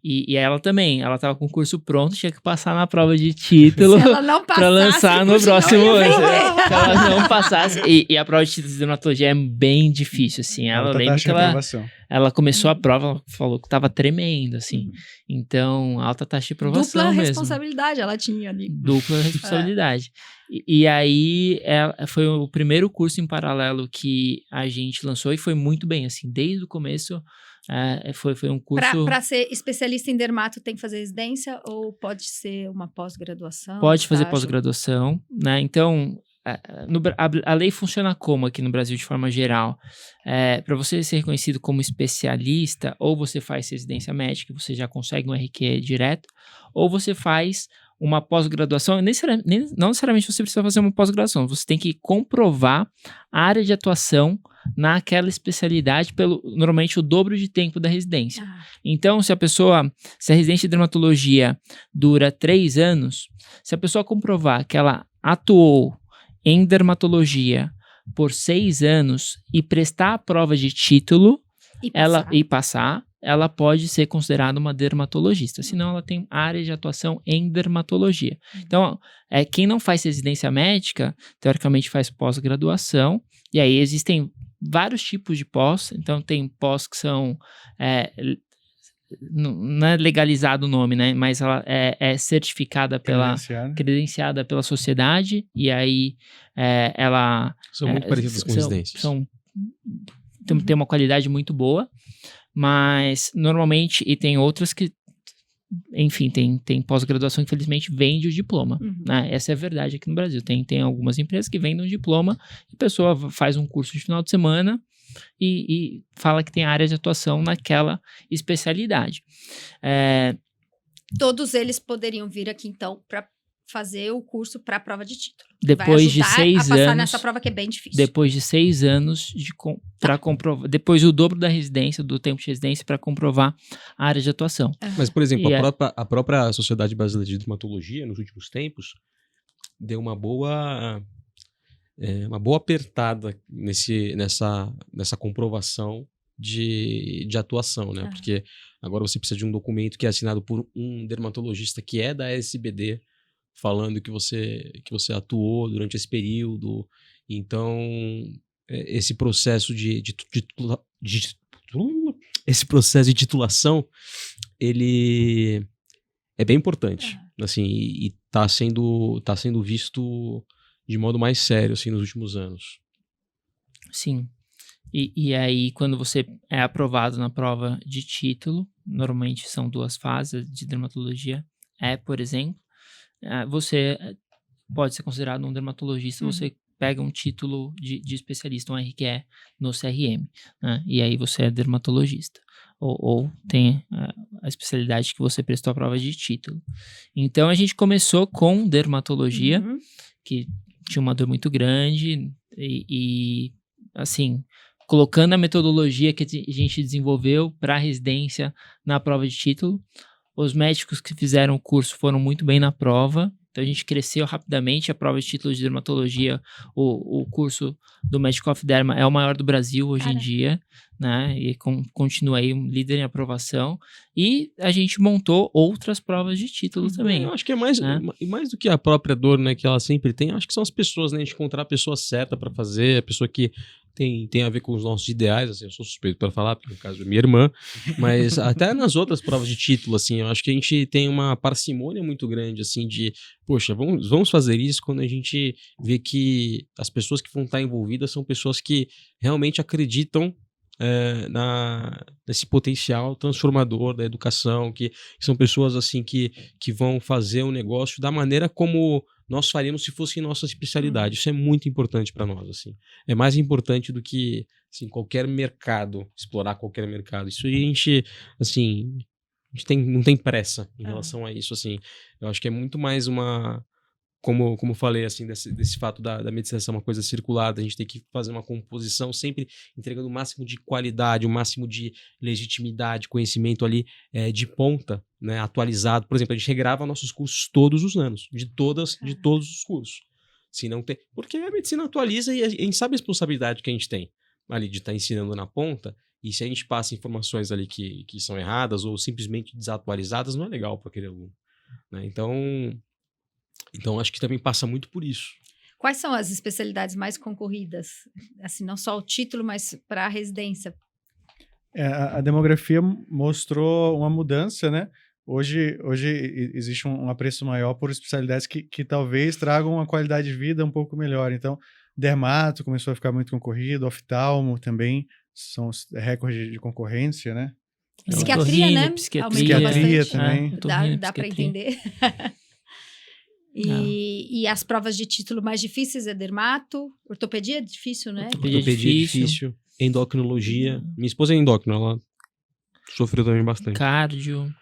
E ela também, ela tava com o curso pronto, tinha que passar na prova de título Se ela não passasse, pra lançar o no curso não próximo ia ano. vender. Se ela não passasse. E a prova de título de dermatologia é bem difícil, assim. Ela Alta lembra taxa que de ela aprovação. começou a prova, ela falou que tava tremendo, assim. Então, alta taxa de aprovação Dupla mesmo. responsabilidade ela tinha ali. Dupla responsabilidade. E aí, foi o primeiro curso em paralelo que a gente lançou e foi muito bem, assim, desde o começo. Foi um curso... Para ser especialista em dermato, tem que fazer residência ou pode ser uma pós-graduação? Pode fazer estágio? pós-graduação, né? Então, a lei funciona como aqui no Brasil, de forma geral? Para você ser reconhecido como especialista, ou você faz residência médica, você já consegue um RQ direto, ou você faz uma pós-graduação. Não necessariamente você precisa fazer uma pós-graduação, você tem que comprovar a área de atuação naquela especialidade normalmente o dobro de tempo da residência. Então, se a residência de dermatologia dura 3 anos, se a pessoa comprovar que ela atuou em dermatologia por 6 anos e prestar a prova de título e passar, ela pode ser considerada uma dermatologista, senão ela tem área de atuação em dermatologia. Então, quem não faz residência médica, teoricamente faz pós-graduação, e aí existem vários tipos de pós. Então, tem pós que são... não é legalizado o nome, né? Mas ela é certificada credenciada pela sociedade, e aí ela... São muito parecidas com residências. Tem uma qualidade muito boa, mas normalmente, e tem outras que, enfim, tem pós-graduação que infelizmente vende o diploma, né? Essa é a verdade aqui no Brasil. Tem algumas empresas que vendem um diploma, e a pessoa faz um curso de final de semana e fala que tem área de atuação naquela especialidade. Todos eles poderiam vir aqui, então, para fazer o curso para a prova de título. Depois de 6 anos... a passar nessa prova que é bem difícil. Depois de 6 anos para comprovar... Depois o dobro da residência, do tempo de residência, para comprovar a área de atuação. Mas, por exemplo, a própria Sociedade Brasileira de Dermatologia, nos últimos tempos, deu uma boa apertada nessa comprovação de atuação, né? Porque agora você precisa de um documento que é assinado por um dermatologista que é da SBD, falando que você atuou durante esse período. Então, esse processo de titulação, ele é bem importante, assim, e tá sendo visto de modo mais sério, assim, nos últimos anos. Sim. E aí, quando você é aprovado na prova de título, normalmente são 2 fases de dermatologia, por exemplo, você pode ser considerado um dermatologista, você pega um título de especialista, um RQE no CRM, né? E aí você é dermatologista. Ou tem a especialidade que você prestou a prova de título. Então, a gente começou com dermatologia, que tinha uma dor muito grande, e assim, colocando a metodologia que a gente desenvolveu para a residência na prova de título. Os médicos que fizeram o curso foram muito bem na prova, então a gente cresceu rapidamente. A prova de título de dermatologia, o curso do Medical of Derma é o maior do Brasil hoje em dia, né? E continua aí um líder em aprovação. E a gente montou outras provas de título também. Eu acho que é mais do que a própria dor, né, que ela sempre tem. Acho que são as pessoas, né? A gente encontrar a pessoa certa para fazer, a pessoa que tem a ver com os nossos ideais, assim, eu sou suspeito para falar, porque no caso é minha irmã, mas até nas outras provas de título, assim, eu acho que a gente tem uma parcimônia muito grande, assim, de, poxa, vamos fazer isso quando a gente vê que as pessoas que vão estar envolvidas são pessoas que realmente acreditam nesse potencial transformador da educação, que são pessoas, assim, que vão fazer um negócio da maneira como nós faríamos se fosse nossa especialidade. Isso é muito importante para nós, assim. É mais importante do que, assim, qualquer mercado, explorar qualquer mercado. Isso aí a gente não tem pressa em relação a isso, assim. Eu acho que é muito mais como eu falei, assim, desse fato da medicina ser uma coisa circular, a gente tem que fazer uma composição sempre entregando o máximo de qualidade, o máximo de legitimidade, conhecimento ali de ponta, né, atualizado. Por exemplo, a gente regrava nossos cursos todos os anos, de todos os cursos. Se não tem, porque a medicina atualiza e a gente sabe a responsabilidade que a gente tem ali de estar ensinando na ponta, E se a gente passa informações ali que são erradas ou simplesmente desatualizadas, não é legal para aquele aluno, né? Então, acho que também passa muito por isso. Quais são as especialidades mais concorridas? Assim, não só o título, mas para a residência. A demografia mostrou uma mudança, né? Hoje existe um apreço maior por especialidades que talvez tragam uma qualidade de vida um pouco melhor. Então, dermato começou a ficar muito concorrido, oftalmo também são recordes de concorrência, né? Psiquiatria, né? Psiquiatria também. Dá para entender. E as provas de título mais difíceis é dermato, ortopedia é difícil, né? Ortopedia é difícil, endocrinologia. Minha esposa é endócrina, ela sofreu também bastante. Cardio.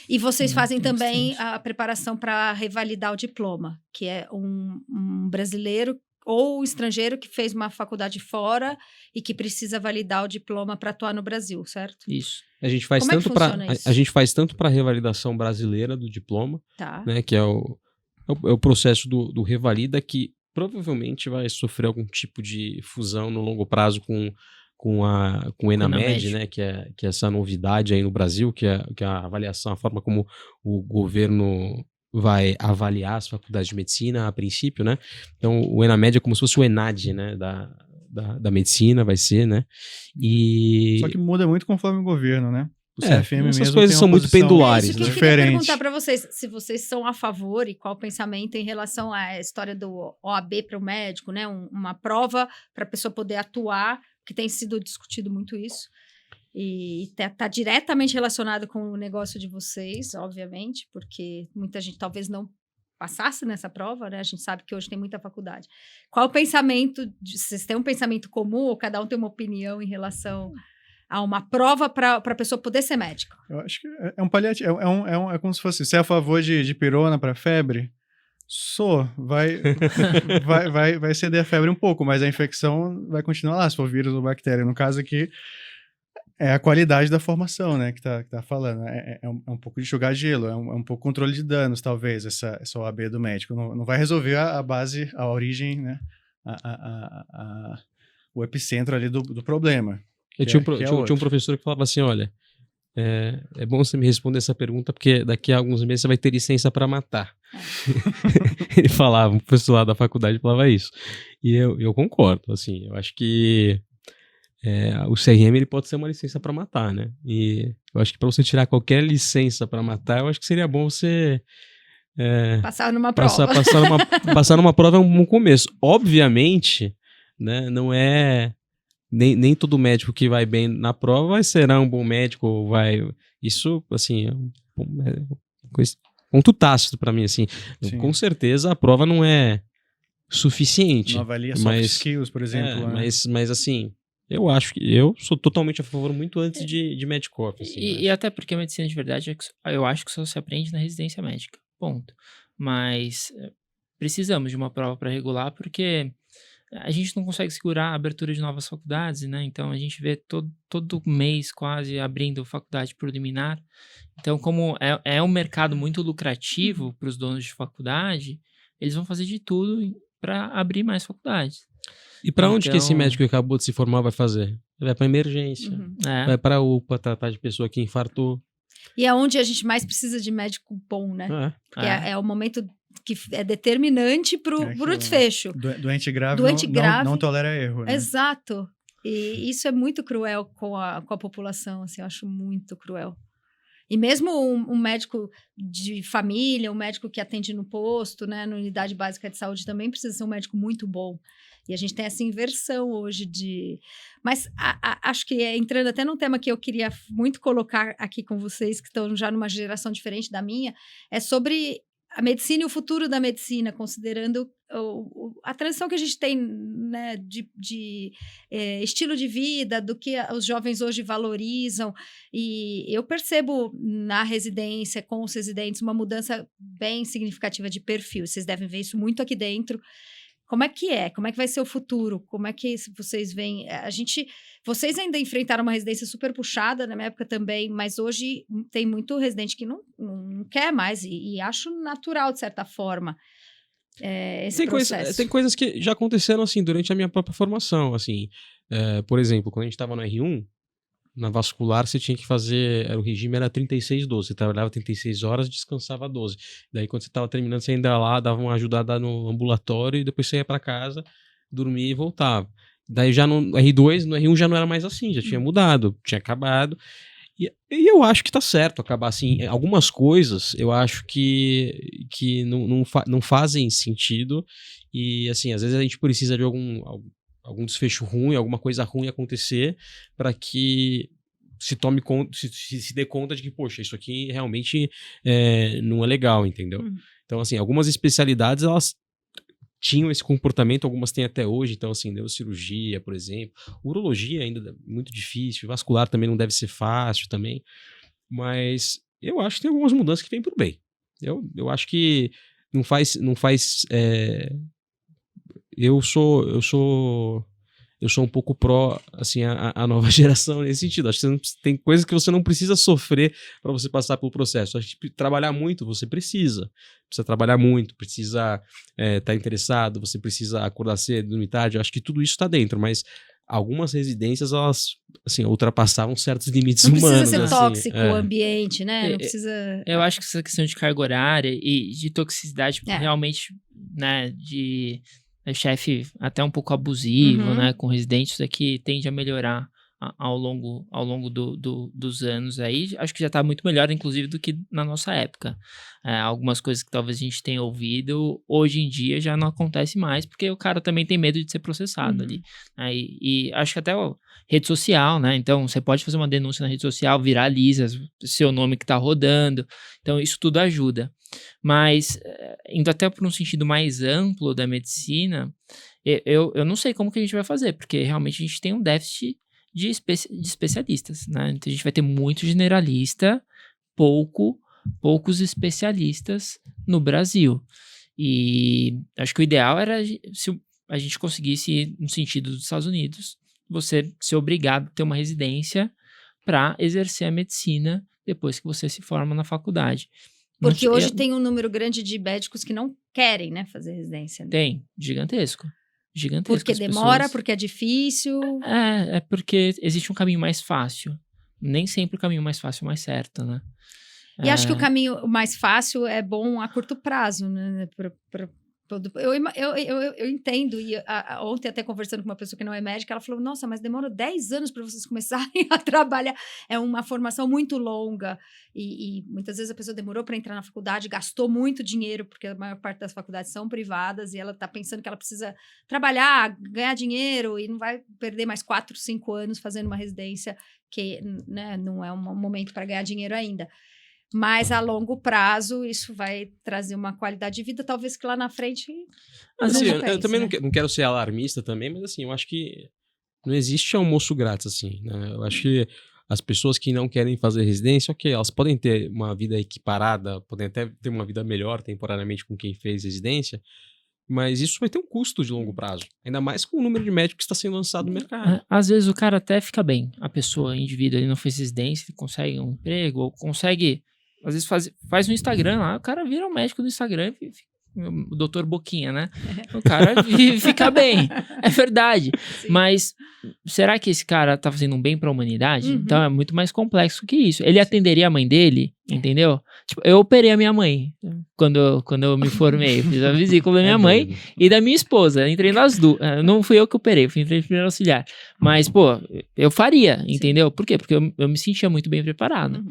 E vocês fazem também a preparação para revalidar o diploma, que é um brasileiro ou estrangeiro que fez uma faculdade fora e que precisa validar o diploma para atuar no Brasil, certo? Isso. A gente faz Como tanto a gente faz tanto para a revalidação brasileira do diploma, tá, né, que é o processo do revalida, que provavelmente vai sofrer algum tipo de fusão no longo prazo com o ENAMED, né, que é essa novidade aí no Brasil, que é a avaliação, a forma como o governo vai avaliar as faculdades de medicina a princípio, né? Então, o ENAMED é como se fosse o ENAD, né, da medicina, vai ser, né? Só que muda muito conforme o governo, né? O CFM essas mesmo coisas tem são uma muito posição pendulares, isso que eu né? queria perguntar para vocês, se vocês são a favor e qual o pensamento em relação à história do OAB para o médico, né? Uma prova para a pessoa poder atuar, que tem sido discutido muito isso. E está diretamente relacionado com o negócio de vocês, obviamente, porque muita gente talvez não passasse nessa prova, né? A gente sabe que hoje tem muita faculdade. Qual o pensamento? Vocês têm um pensamento comum ou cada um tem uma opinião em relação a uma prova para a pessoa poder ser médica? Eu acho que é um paliativo, é como se fosse, você é a favor de pirona para febre? Vai ceder a febre um pouco, mas a infecção vai continuar lá, se for vírus ou bactéria. No caso aqui, é a qualidade da formação, né, que tá falando. É um pouco de jogar gelo, é um pouco controle de danos, talvez, essa OAB do médico. Não vai resolver a base, a origem, né, o epicentro ali do problema. Eu tinha um professor que falava assim, olha, é bom você me responder essa pergunta, porque daqui a alguns meses você vai ter licença para matar. Ele falava, o professor lá da faculdade falava isso. E eu concordo, assim, eu acho que o CRM ele pode ser uma licença para matar, né? E eu acho que para você tirar qualquer licença para matar, eu acho que seria bom você passar numa prova. Passar numa prova é um começo. Obviamente, né, não é nem todo médico que vai bem na prova será um bom médico, isso, assim, é ponto tácito para mim, assim. Com certeza a prova não é suficiente. Não avalia soft skills, por exemplo. Né? Mas assim, eu sou totalmente a favor muito antes de Medcoff. Assim, e até porque a medicina de verdade, eu acho que só se aprende na residência médica, ponto. Mas precisamos de uma prova para regular, porque a gente não consegue segurar a abertura de novas faculdades, né? Então, a gente vê todo mês quase abrindo faculdade por liminar. Então, como é um mercado muito lucrativo para os donos de faculdade, eles vão fazer de tudo para abrir mais faculdades. E para onde que esse médico que acabou de se formar vai fazer? Vai para emergência, vai para a UPA tratar de pessoa que infartou. E é onde a gente mais precisa de médico bom, né? É o momento que é determinante para o desfecho. Doente grave não tolera erro, né? Exato. E isso é muito cruel com a população, assim, eu acho muito cruel. E mesmo um médico de família, um médico que atende no posto, né, na unidade básica de saúde, também precisa ser um médico muito bom. E a gente tem essa inversão hoje de... Mas acho que entrando até num tema que eu queria muito colocar aqui com vocês, que estão já numa geração diferente da minha, é sobre a medicina e o futuro da medicina, considerando a transição que a gente tem, né, de estilo de vida, do que os jovens hoje valorizam. E eu percebo na residência, com os residentes, uma mudança bem significativa de perfil. Vocês devem ver isso muito aqui dentro. Como é que é? Como é que vai ser o futuro? Como é que vocês veem? Vocês ainda enfrentaram uma residência super puxada, na minha época também, mas hoje tem muito residente que não quer mais e acho natural, de certa forma. esse processo? Tem coisas que já aconteceram, assim, durante a minha própria formação, assim. Por exemplo, quando a gente estava no R1, na vascular você tinha que fazer, o regime era 36-12, você trabalhava 36 horas, descansava 12. Daí quando você estava terminando, você ainda ia lá, dava uma ajudada no ambulatório e depois você ia para casa, dormia e voltava. Daí já no R2, no R1 já não era mais assim, já tinha mudado, tinha acabado. E eu acho que tá certo acabar assim. Algumas coisas eu acho que não fazem sentido. E assim, às vezes a gente precisa de algum desfecho ruim, alguma coisa ruim acontecer para que se tome conta, se dê conta de que, poxa, isso aqui realmente não é legal, entendeu? Então, assim, algumas especialidades, elas tinham esse comportamento, algumas têm até hoje, então assim, neurocirurgia, por exemplo, urologia ainda é muito difícil, vascular também não deve ser fácil também, mas eu acho que tem algumas mudanças que vêm por bem. Eu acho que não faz eu sou um pouco pró, assim, a nova geração nesse sentido. Acho que tem coisas que você não precisa sofrer para você passar pelo processo. Acho que trabalhar muito você precisa trabalhar muito, precisa estar interessado, você precisa acordar cedo, dormir tarde. Eu acho que tudo isso está dentro, mas algumas residências, elas, assim, ultrapassavam certos limites humanos. Não precisa ser assim, tóxico o ambiente, né? Não precisa... Eu acho que essa questão de carga horária e de toxicidade realmente, né, de chefe até um pouco abusivo, né, com residentes, isso aqui tende a melhorar ao longo dos anos aí. Acho que já está muito melhor, inclusive, do que na nossa época. Algumas coisas que talvez a gente tenha ouvido, hoje em dia já não acontece mais, porque o cara também tem medo de ser processado ali. E acho que até rede social, né? Então, você pode fazer uma denúncia na rede social, viraliza seu nome que está rodando. Então, isso tudo ajuda. Mas, indo até por um sentido mais amplo da medicina, eu não sei como que a gente vai fazer, porque realmente a gente tem um déficit de especialistas, né? Então, a gente vai ter muito generalista, poucos especialistas no Brasil. E acho que o ideal era se a gente conseguisse ir no sentido dos Estados Unidos, você ser obrigado a ter uma residência para exercer a medicina depois que você se forma na faculdade. Porque hoje tem um número grande de médicos que não querem, né, fazer residência. Né? Tem, gigantesco. Porque demora, porque é difícil. É porque existe um caminho mais fácil. Nem sempre o caminho mais fácil é o mais certo, né? E acho que o caminho mais fácil é bom a curto prazo, né? Eu entendo, e ontem até conversando com uma pessoa que não é médica, ela falou, nossa, mas demora 10 anos para vocês começarem a trabalhar, é uma formação muito longa, e muitas vezes a pessoa demorou para entrar na faculdade, gastou muito dinheiro, porque a maior parte das faculdades são privadas, e ela está pensando que ela precisa trabalhar, ganhar dinheiro, e não vai perder mais 4, 5 anos fazendo uma residência, que, né, não é um momento para ganhar dinheiro ainda. Mas a longo prazo isso vai trazer uma qualidade de vida, talvez que lá na frente... Assim, eu também não quero ser alarmista também, mas assim, eu acho que não existe almoço grátis, assim, né? Eu acho que as pessoas que não querem fazer residência, ok, elas podem ter uma vida equiparada, podem até ter uma vida melhor temporariamente com quem fez residência, mas isso vai ter um custo de longo prazo. Ainda mais com o número de médicos que está sendo lançado no mercado. Às vezes o cara até fica bem. A pessoa, o indivíduo, ele não fez residência, ele consegue um emprego, ou consegue... Às vezes faz no Instagram lá, o cara vira um médico no Instagram, o doutor Boquinha, né? O cara fica bem, é verdade. Sim. Mas será que esse cara tá fazendo um bem pra humanidade? Então é muito mais complexo que isso. Ele atenderia a mãe dele, entendeu? Tipo, eu operei a minha mãe quando eu me formei. Fiz a vesícula da minha mãe e da minha esposa. Entrei nas duas. Não fui eu que operei, fui primeiro auxiliar. Mas, pô, eu faria, entendeu? Por quê? Porque eu me sentia muito bem preparado.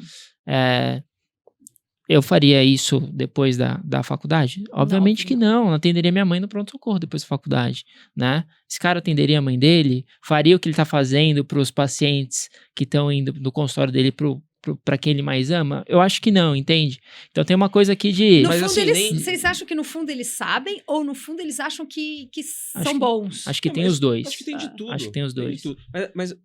Eu faria isso depois da faculdade? Obviamente que não. Atenderia minha mãe no pronto-socorro depois da faculdade, né? Esse cara atenderia a mãe dele? Faria o que ele tá fazendo pros pacientes que estão indo do consultório dele pra quem ele mais ama? Eu acho que não, entende? Então tem uma coisa aqui de... No fundo, assim, vocês acham que no fundo eles sabem ou no fundo eles acham que são bons? Acho que tem os dois. Acho que tem de tudo. Acho que tem os dois. Mas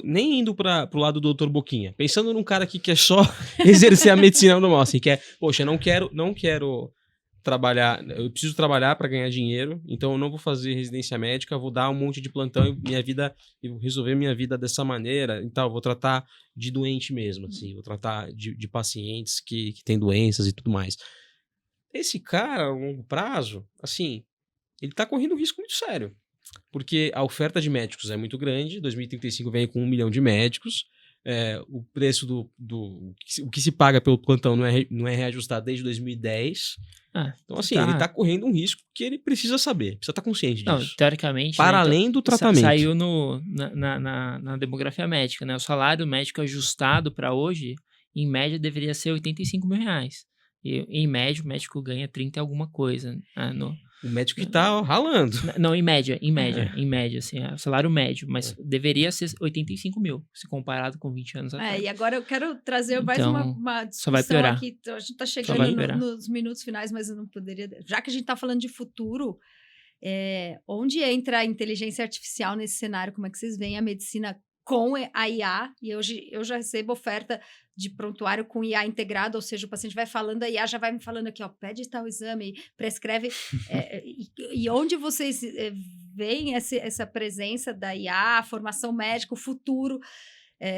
nem indo pro lado do Dr. Boquinha, pensando num cara que quer só exercer a medicina normal, assim, que é, poxa, não quero trabalhar, eu preciso trabalhar para ganhar dinheiro, então eu não vou fazer residência médica, vou dar um monte de plantão e vou resolver minha vida dessa maneira, então vou tratar de doente mesmo, assim, vou tratar de pacientes que têm doenças e tudo mais. esse cara, a longo prazo, assim, ele tá correndo um risco muito sério. Porque a oferta de médicos é muito grande, 2035 vem com 1 milhão de médicos, o preço o que se paga pelo plantão não é reajustado desde 2010. Então, assim, ele tá correndo um risco que ele precisa saber, precisa estar consciente disso. Não, teoricamente, para né, além do tratamento. Saiu na demografia médica, né? O salário médico ajustado para hoje, em média, deveria ser R$85 mil. E, em média, o médico ganha 30 e alguma coisa. O médico que tá ralando. Não, em média, assim, é o salário médio, mas deveria ser 85 mil, se comparado com 20 anos atrás. E agora eu quero trazer mais uma discussão só vai piorar. aqui. Então, a gente tá chegando nos minutos finais, mas eu não poderia... Já que a gente tá falando de futuro, onde entra a inteligência artificial nesse cenário? Como é que vocês veem a medicina com a IA? E hoje eu já recebo oferta de prontuário com IA integrado, ou seja, o paciente vai falando, a IA já vai me falando aqui, ó, pede tal exame, prescreve. E onde vocês veem essa presença da IA, a formação médica, o futuro?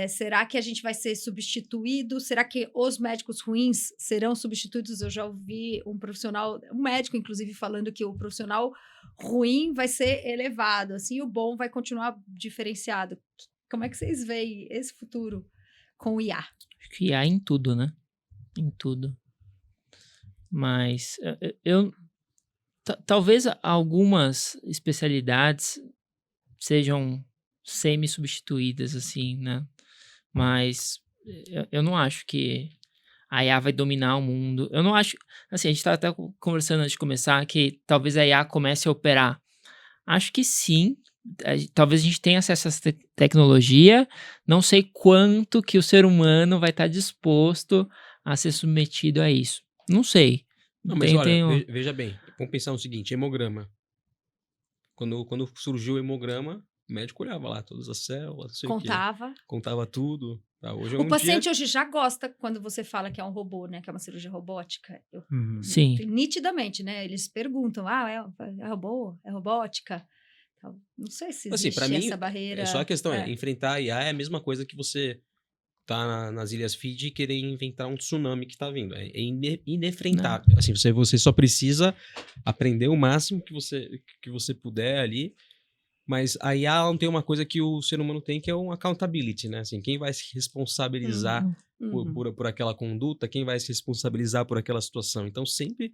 Será que a gente vai ser substituído? Será que os médicos ruins serão substituídos? Eu já ouvi um médico, inclusive, falando que o profissional ruim vai ser elevado, assim, e o bom vai continuar diferenciado. Como é que vocês veem esse futuro com o IA? Acho que IA em tudo, né? Em tudo. Mas talvez algumas especialidades sejam semi-substituídas, assim, né? Mas eu não acho que a IA vai dominar o mundo. Eu não acho... Assim, a gente tá até conversando antes de começar que talvez a IA comece a operar. Acho que sim. Talvez a gente tenha acesso a essa tecnologia, não sei quanto que o ser humano vai estar disposto a ser submetido a isso. Não sei. Não, mas olha, veja bem, vamos pensar o seguinte, hemograma. Quando surgiu o hemograma, o médico olhava lá todas as células, não sei o quê. Contava tudo. Hoje o paciente hoje já gosta quando você fala que é um robô, né? Que é uma cirurgia robótica. Sim. Nitidamente, né? Eles perguntam, é robô? É robótica? Não sei se existe pra mim, essa barreira. Só a questão enfrentar a IA é a mesma coisa que você tá nas Ilhas Fiji e querer inventar um tsunami que tá vindo. É inefrentável. Não. Assim, você só precisa aprender o máximo que você puder ali. Mas a IA não tem uma coisa que o ser humano tem, que é um accountability, né? Assim, quem vai se responsabilizar por aquela conduta, quem vai se responsabilizar por aquela situação. Então, sempre,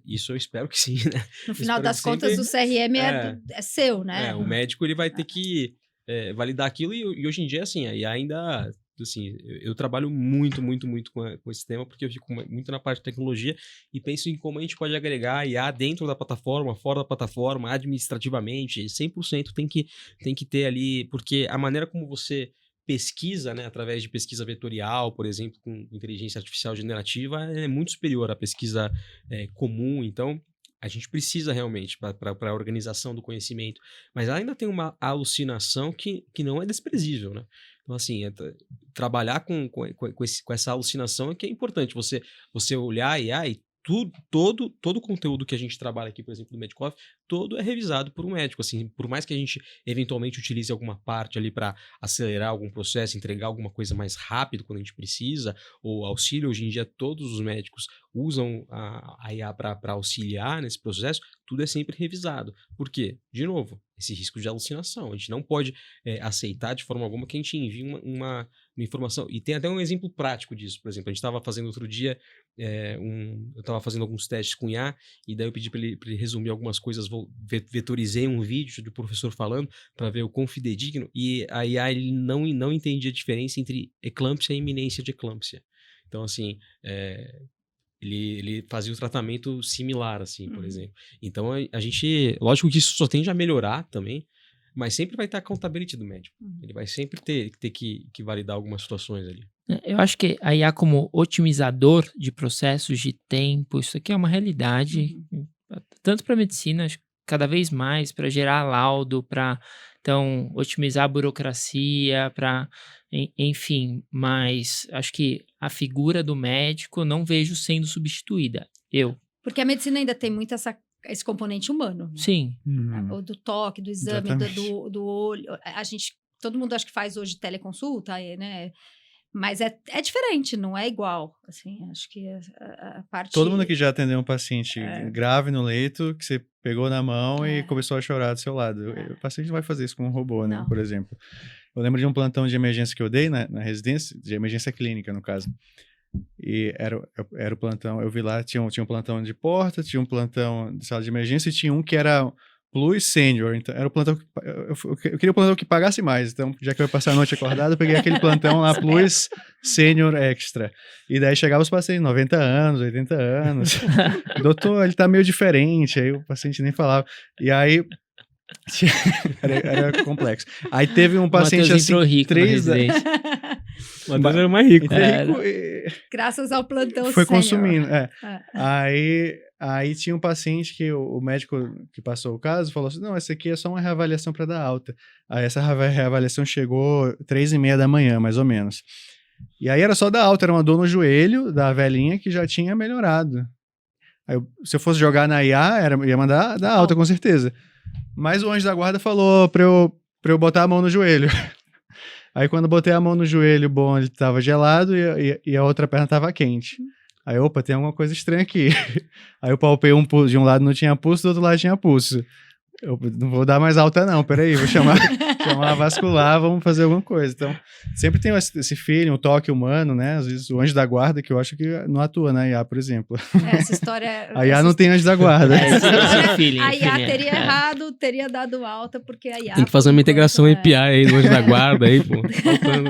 isso eu espero que sim, né? No final das contas, o CRM é seu, né? O médico, ele vai ter que validar aquilo e hoje em dia, assim, a IA ainda... Assim, eu trabalho muito com esse tema, porque eu fico muito na parte de tecnologia e penso em como a gente pode agregar IA dentro da plataforma, fora da plataforma, administrativamente, 100% tem que ter ali, porque a maneira como você pesquisa, né, através de pesquisa vetorial, por exemplo, com inteligência artificial generativa, é muito superior à pesquisa comum, então... A gente precisa realmente para a organização do conhecimento, mas ainda tem uma alucinação que não é desprezível, né? Então, assim, trabalhar com essa alucinação é que é importante. Você olhar a IA e todo o conteúdo que a gente trabalha aqui, por exemplo, do Medcoff, todo é revisado por um médico. Assim, por mais que a gente eventualmente utilize alguma parte ali para acelerar algum processo, entregar alguma coisa mais rápido quando a gente precisa, ou auxílio, hoje em dia todos os médicos usam a IA para auxiliar nesse processo, tudo é sempre revisado. Por quê? De novo, esse risco de alucinação. A gente não pode aceitar de forma alguma que a gente envie uma informação. E tem até um exemplo prático disso. Por exemplo, a gente estava fazendo outro dia, eu estava fazendo alguns testes com IA, e daí eu pedi para ele resumir algumas coisas, vetorizei um vídeo do professor falando para ver o quão fidedigno, e a IA ele não entendia a diferença entre eclâmpsia e iminência de eclâmpsia. Então, assim, ele fazia o tratamento similar, assim, por exemplo. Então, a gente... Lógico que isso só tende a melhorar também, mas sempre vai ter a accountability do médico. Ele vai sempre ter que validar algumas situações ali. Eu acho que a IA como otimizador de processos de tempo, isso aqui é uma realidade, tanto para a medicina, acho que cada vez mais, para gerar laudo, para, então, otimizar a burocracia, para... Enfim, mas acho que a figura do médico não vejo sendo substituída. Porque a medicina ainda tem muito esse componente humano. Né? Sim. O do toque, do exame, do olho. Todo mundo acho que faz hoje teleconsulta, né? Mas é diferente, não é igual. Assim, acho que a parte... Todo mundo aqui já atendeu um paciente grave no leito, que você pegou na mão e começou a chorar do seu lado. O paciente não vai fazer isso com um robô, né? Não. Por exemplo. Eu lembro de um plantão de emergência que eu dei na residência, de emergência clínica, no caso. E era o plantão, eu vi lá, tinha um plantão de porta, tinha um plantão de sala de emergência e tinha um que era Plus Senior. Então, era o plantão que, eu queria um plantão que pagasse mais. Então, já que eu ia passar a noite acordado, eu peguei aquele plantão lá, Plus Senior Extra. E daí chegava os pacientes, 90 anos, 80 anos. Doutor, ele tá meio diferente. Aí o paciente nem falava. E aí... era complexo. Aí teve um paciente assim, rico 3 da... O Matheus era mais rico. Graças ao plantão foi sênior. Consumindo, Aí tinha um paciente que o médico que passou o caso falou assim, não, essa aqui é só uma reavaliação para dar alta. Aí essa reavaliação chegou 3h30 da manhã, mais ou menos. E aí era só dar alta, era uma dor no joelho da velhinha que já tinha melhorado. Aí se eu fosse jogar na IA, ia mandar dar alta, com certeza. Mas o anjo da guarda falou pra eu botar a mão no joelho. Aí quando eu botei a mão no joelho, bom, ele tava gelado e a outra perna tava quente. Aí, opa, tem alguma coisa estranha aqui. Aí eu palpei um pulso, de um lado não tinha pulso, do outro lado tinha pulso. Eu não vou dar mais alta não, peraí, vou chamar a vascular, vamos fazer alguma coisa. Então, sempre tem esse feeling, o toque humano, né? Às vezes o anjo da guarda, que eu acho que não atua na IA, por exemplo. Essa história... A IA não tem anjo da guarda. A IA teria errado, teria dado alta, porque a IA... Tem que fazer uma integração API aí do anjo da guarda aí, pô. Faltando.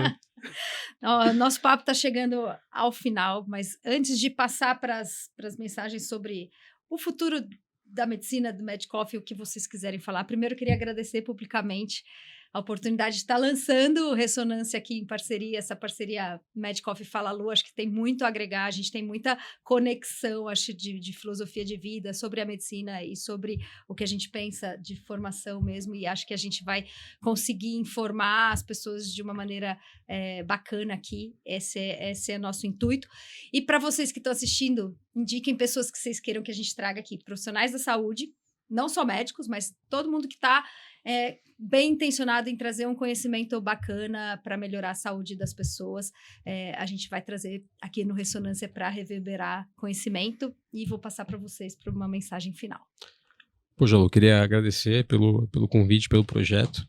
Nosso papo está chegando ao final, mas antes de passar para as mensagens sobre o futuro da medicina, do Medcoff, o que vocês quiserem falar. Primeiro, eu queria agradecer publicamente a oportunidade de estar lançando Ressonância aqui em parceria, essa parceria Medcoff Fala Lu, acho que tem muito a agregar, a gente tem muita conexão, acho, de filosofia de vida sobre a medicina e sobre o que a gente pensa de formação mesmo, e acho que a gente vai conseguir informar as pessoas de uma maneira bacana aqui, esse é nosso intuito. E para vocês que estão assistindo, indiquem pessoas que vocês queiram que a gente traga aqui, profissionais da saúde, não só médicos, mas todo mundo que está bem intencionado em trazer um conhecimento bacana para melhorar a saúde das pessoas. A gente vai trazer aqui no Ressonância para reverberar conhecimento e vou passar para vocês para uma mensagem final. Pô, Jalu, queria agradecer pelo convite, pelo projeto.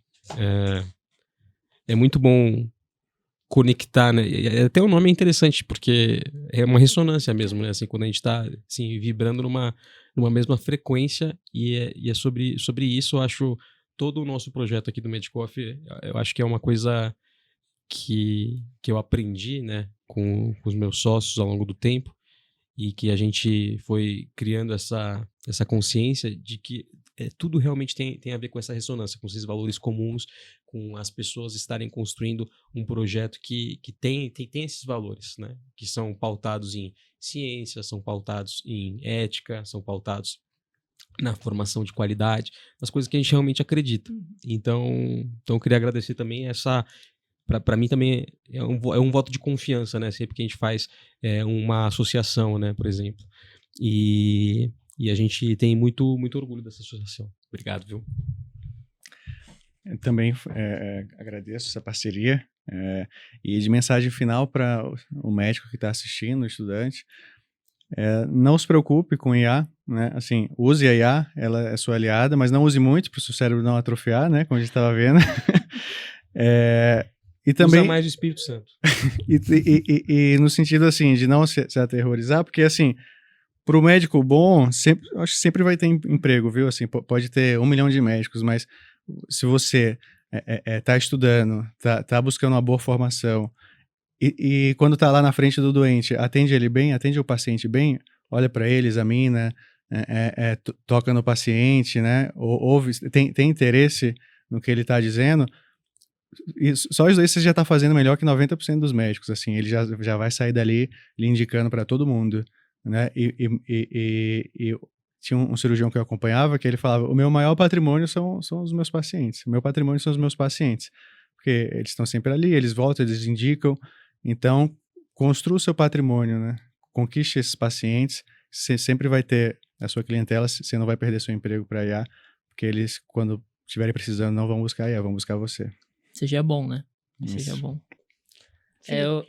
É muito bom conectar, né? Até o nome é interessante, porque é uma ressonância mesmo, né? Assim, quando a gente está assim, vibrando numa mesma frequência, e é sobre isso, eu acho, todo o nosso projeto aqui do Medcoff, eu acho que é uma coisa que eu aprendi, né, com os meus sócios ao longo do tempo, e que a gente foi criando essa consciência de que tudo realmente tem a ver com essa ressonância, com esses valores comuns, com as pessoas estarem construindo um projeto que tem esses valores, né? Que são pautados em ciência, são pautados em ética, são pautados na formação de qualidade, nas coisas que a gente realmente acredita. Então eu queria agradecer também para mim também é um voto de confiança, né? Sempre que a gente faz uma associação, né, por exemplo. E a gente tem muito, muito orgulho dessa associação. Obrigado, viu? Eu também agradeço essa parceria. E de mensagem final para o médico que está assistindo, o estudante, não se preocupe com IA, né? Assim, use a IA, ela é sua aliada, mas não use muito para o seu cérebro não atrofiar, né? Como a gente estava vendo. E também usa mais o Espírito Santo. e no sentido assim de não se aterrorizar, porque assim, para o médico bom, acho que sempre vai ter emprego, viu? Assim, pode ter 1 milhão de médicos, mas se você tá estudando, tá buscando uma boa formação, e quando tá lá na frente do doente, atende ele bem, atende o paciente bem, olha para ele, examina, toca no paciente, né? Ouve, tem interesse no que ele tá dizendo. E só isso aí você já está fazendo melhor que 90% dos médicos, assim, ele já vai sair dali lhe indicando para todo mundo, né? E tinha um cirurgião que eu acompanhava que ele falava, o meu maior patrimônio são os meus pacientes, o meu patrimônio são os meus pacientes, porque eles estão sempre ali, eles voltam, eles indicam, então construa o seu patrimônio, né? Conquiste esses pacientes, você sempre vai ter a sua clientela, você não vai perder seu emprego para IA, porque eles, quando estiverem precisando, não vão buscar IA, vão buscar você. Seja bom, né? Isso. Seja bom.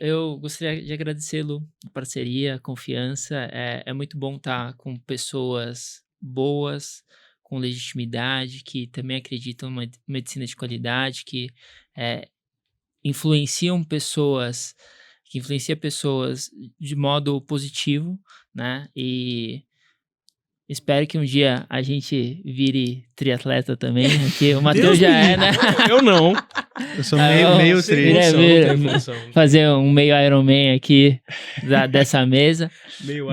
Eu gostaria de agradecê-lo a parceria, a confiança. É muito bom estar com pessoas boas, com legitimidade, que também acreditam numa medicina de qualidade, que influencia pessoas de modo positivo, né? E espero que um dia a gente vire triatleta também, que o Matheus já é, né? Eu não. Eu sou meio Sem tri. função, Vira- não tem função. Fazer um meio Ironman aqui dessa mesa. Meio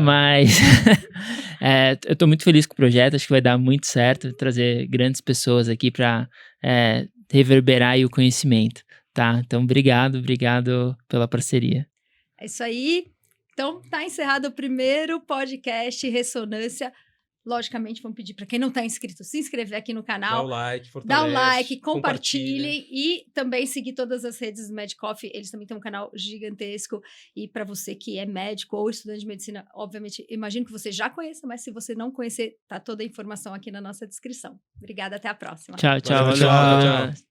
Mas eu tô muito feliz com o projeto, acho que vai dar muito certo, trazer grandes pessoas aqui para reverberar aí o conhecimento, tá? Então, obrigado pela parceria. É isso aí. Então, tá encerrado o primeiro podcast Ressonância. Logicamente, vamos pedir para quem não está inscrito se inscrever aqui no Dá canal. o like, Dá fortalece. o like, compartilha. compartilhem e também seguir todas as redes do MedCoffee. Eles também têm um canal gigantesco. E para você que é médico ou estudante de medicina, obviamente, imagino que você já conheça, mas se você não conhecer, tá toda a informação aqui na nossa descrição. Obrigada, até a próxima. Tchau, Valeu, valeu. tchau.